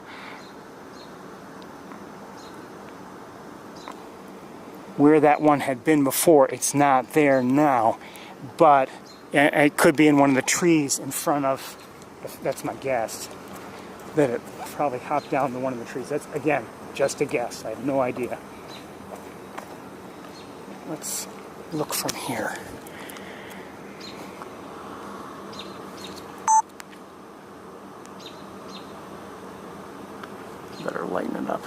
where that one had been before, it's not there now, but it could be in one of the trees in front of, that's my guess, that it probably hopped down to one of the trees. That's, again, just a guess. I have no idea. Let's look from here. Better lighten it up.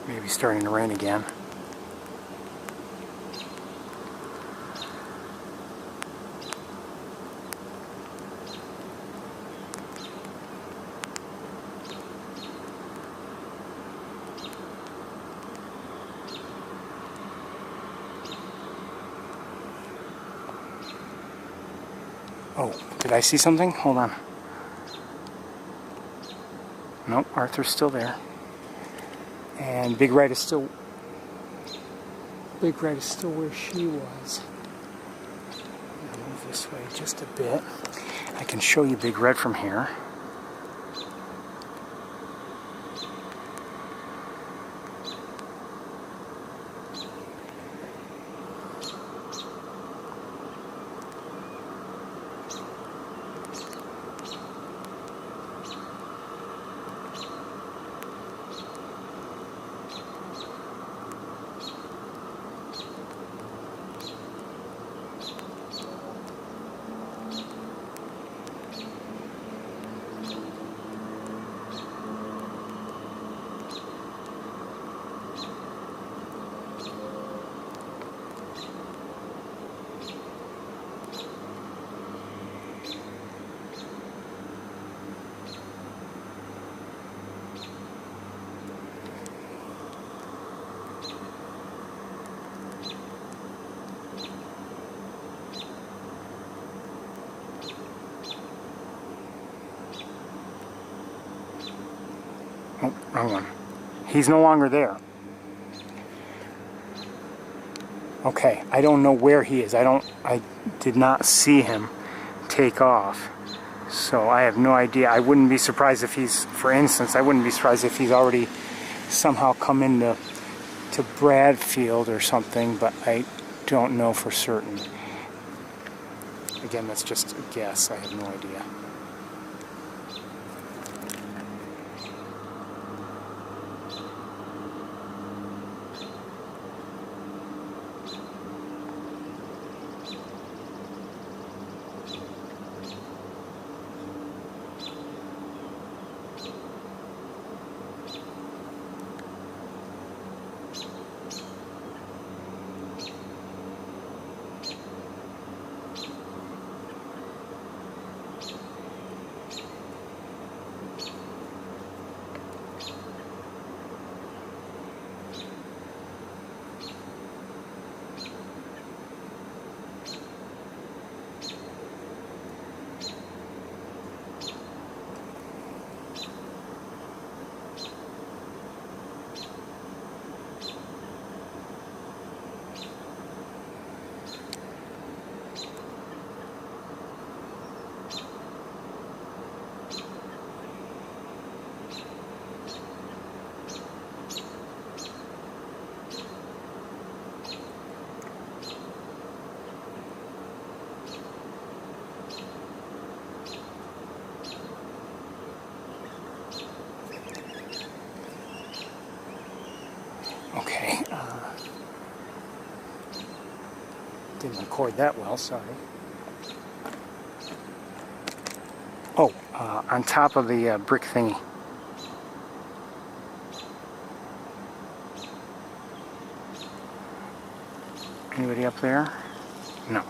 Maybe starting to rain again. Oh, did I see something? Hold on. Nope, Arthur's still there. And Big Red is still where she was. I'll move this way just a bit. I can show you Big Red from here. Oh, wrong one. He's no longer there. Okay, I don't know where he is. I did not see him take off. So I have no idea. I wouldn't be surprised if he's, for instance, I wouldn't be surprised if he's already somehow come into Bradfield or something, but I don't know for certain. Again, that's just a guess. I have no idea. Okay. Didn't record that well, sorry. Oh, on top of the brick thingy. Anybody up there? No.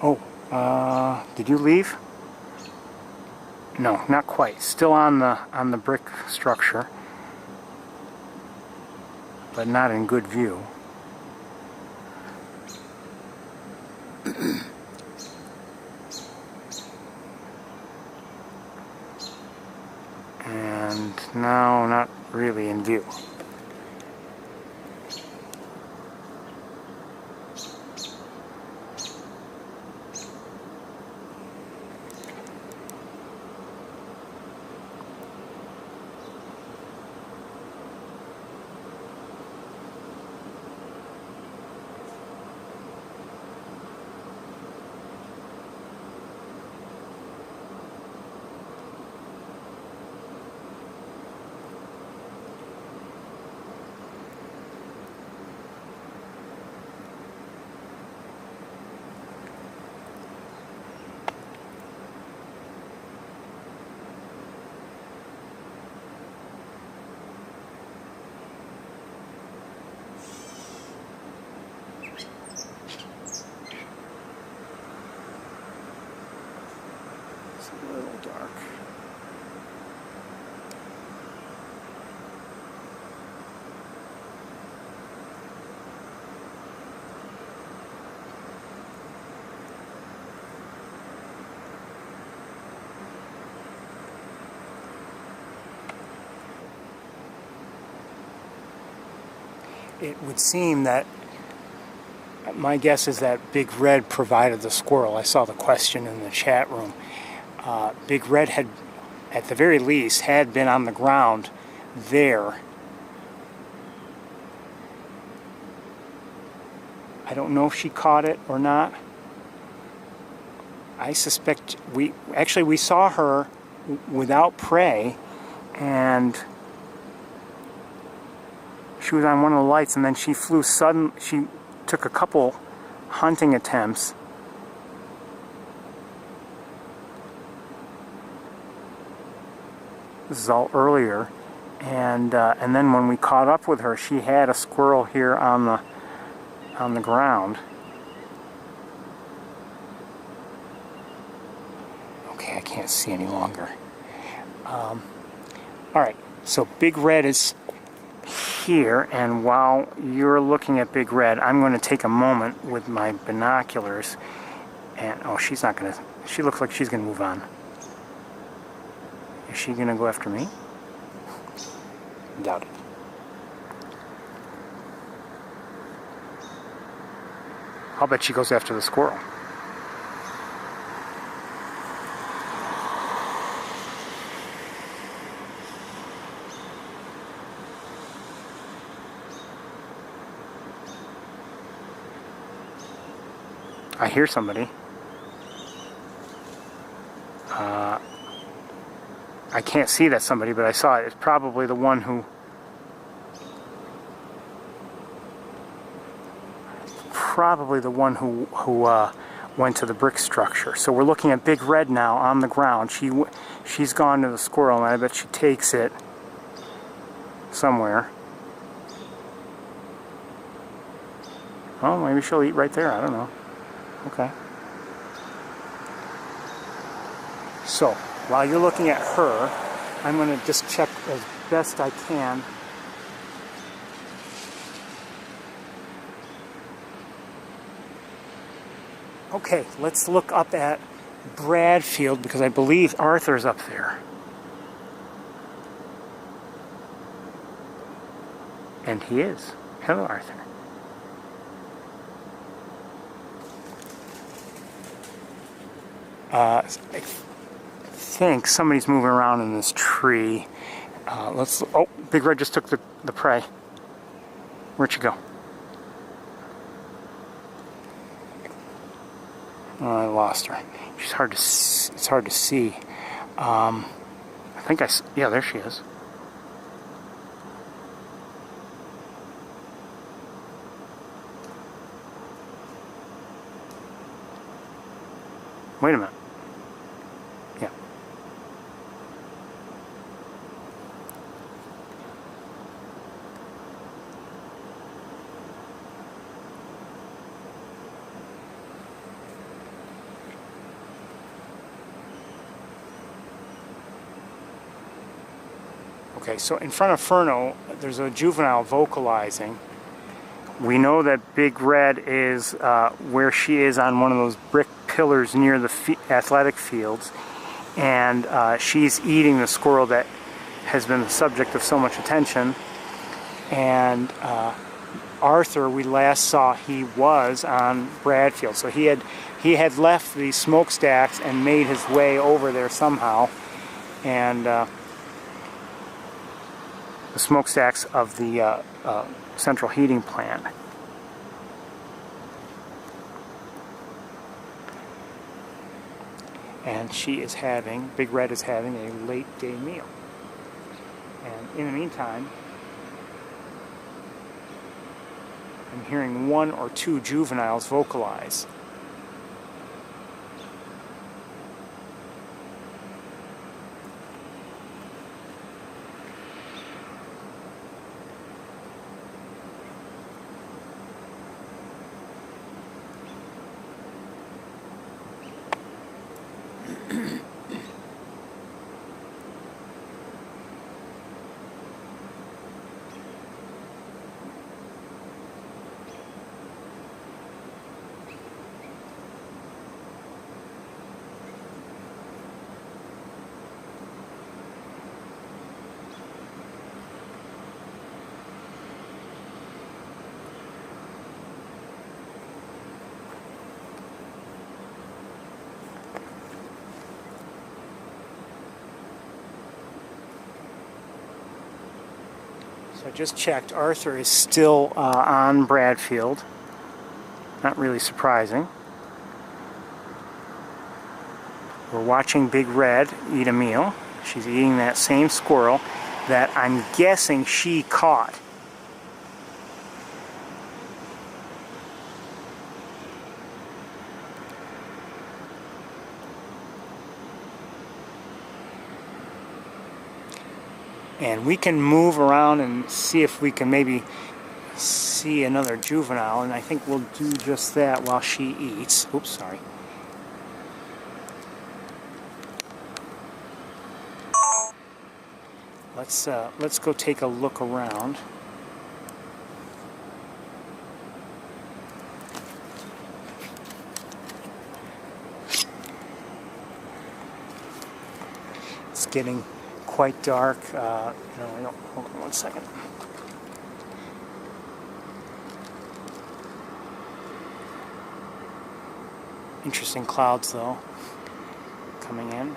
Oh, did you leave? No, not quite. Still on the brick structure, but not in good view. And now not really in view. It's a little dark. It would seem that my guess is that Big Red provided the squirrel. I saw the question in the chat room. Big Red had, at the very least, had been on the ground there. I don't know if she caught it or not. I suspect we saw her without prey, and she was on one of the lights, and then she flew sudden. She took a couple hunting attempts. This is all earlier, and then when we caught up with her, she had a squirrel here on the ground. Okay, I can't see any longer. All right, so Big Red is here, and while you're looking at Big Red, I'm going to take a moment with my binoculars, and oh, she's not going to. She looks like she's going to move on. Is she going to go after me? Doubt it. I'll bet she goes after the squirrel. I hear somebody. I can't see that somebody, but I saw it. It's probably the one who... went to the brick structure. So we're looking at Big Red now on the ground. She's gone to the squirrel, and I bet she takes it somewhere. Oh, maybe she'll eat right there. I don't know. Okay. So, while you're looking at her, I'm going to just check as best I can. Okay, let's look up at Bradfield, because I believe Arthur's up there. And he is. Hello, Arthur. I think somebody's moving around in this tree. Oh, Big Red just took the prey. Where'd she go? Oh, I lost her. She's hard to see. It's hard to see. I think yeah, there she is. Wait a minute. Yeah. Okay, so in front of Furno, there's a juvenile vocalizing. We know that Big Red is where she is on one of those brick pillars near the athletic fields, and she's eating the squirrel that has been the subject of so much attention. And Arthur, we last saw, he was on Bradfield, so he had left the smokestacks and made his way over there somehow, and the smokestacks of the central heating plant. And Big Red is having a late day meal. And in the meantime, I'm hearing 1 or 2 juveniles vocalize. So I just checked. Arthur is still on Bradfield. Not really surprising. We're watching Big Red eat a meal. She's eating that same squirrel that I'm guessing she caught. And we can move around and see if we can maybe see another juvenile, and I think we'll do just that while she eats. Oops, sorry. Let's go take a look around. It's getting quite dark. No, I don't. Hold on 1 second. Interesting clouds, though, coming in.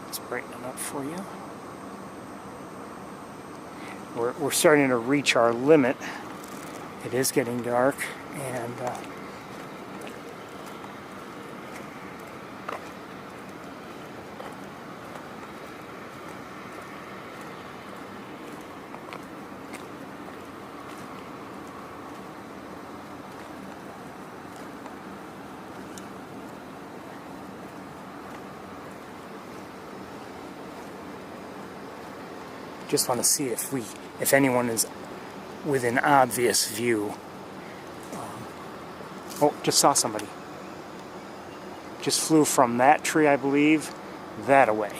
Let's brighten it up for you. We're starting to reach our limit. It is getting dark, and just want to see if anyone is within obvious view. Oh, just saw somebody. Just flew from that tree, I believe, that away.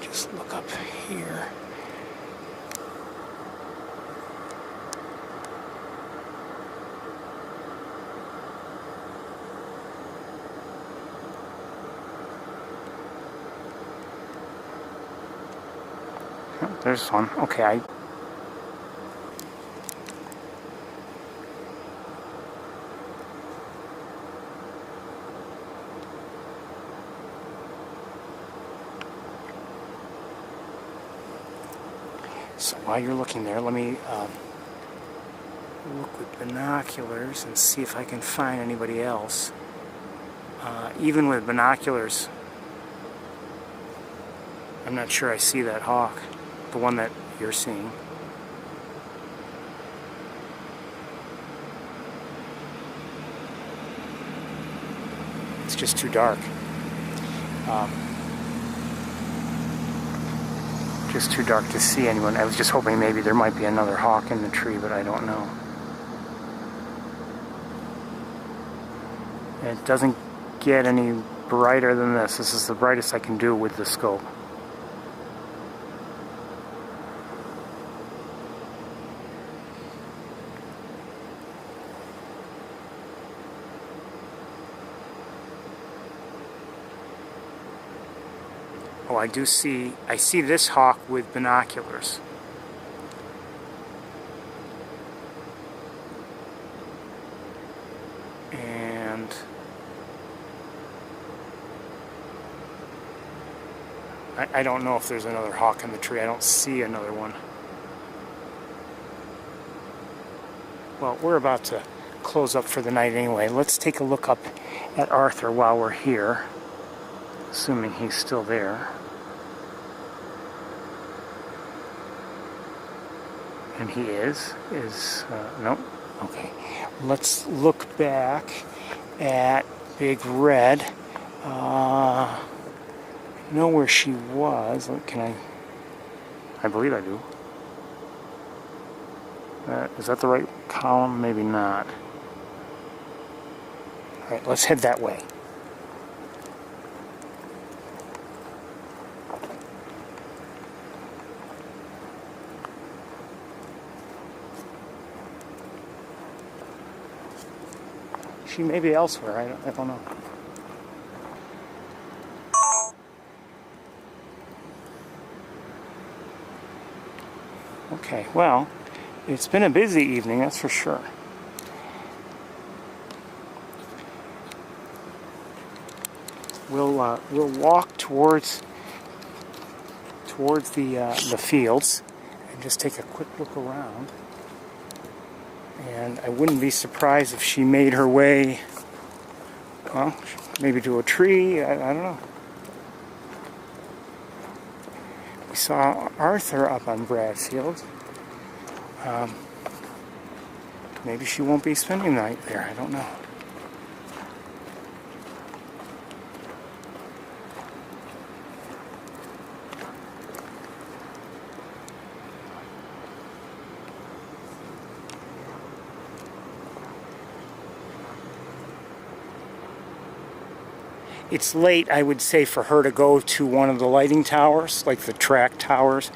Just look up here. Oh, there's one. Okay, so while you're looking there, let me look with binoculars and see if I can find anybody else. Even with binoculars, I'm not sure I see that hawk, the one that you're seeing. It's just too dark. Just too dark to see anyone. I was just hoping maybe there might be another hawk in the tree, but I don't know. And it doesn't get any brighter than this. This is the brightest I can do with the scope. Oh, I see this hawk with binoculars. And I don't know if there's another hawk in the tree. I don't see another one. Well, we're about to close up for the night anyway. Let's take a look up at Arthur while we're here, assuming he's still there. And he is. Nope. Okay. Let's look back at Big Red. Know where she was. Can I believe I do. Is that the right column? Maybe not. Alright, let's head that way. She may be elsewhere. I don't know. Okay, well, it's been a busy evening, that's for sure. We'll walk towards the fields and just take a quick look around. And I wouldn't be surprised if she made her way, well, maybe to a tree. I don't know. We saw Arthur up on Bradfield. Maybe she won't be spending the night there. I don't know. It's late, I would say, for her to go to one of the lighting towers, like the track towers.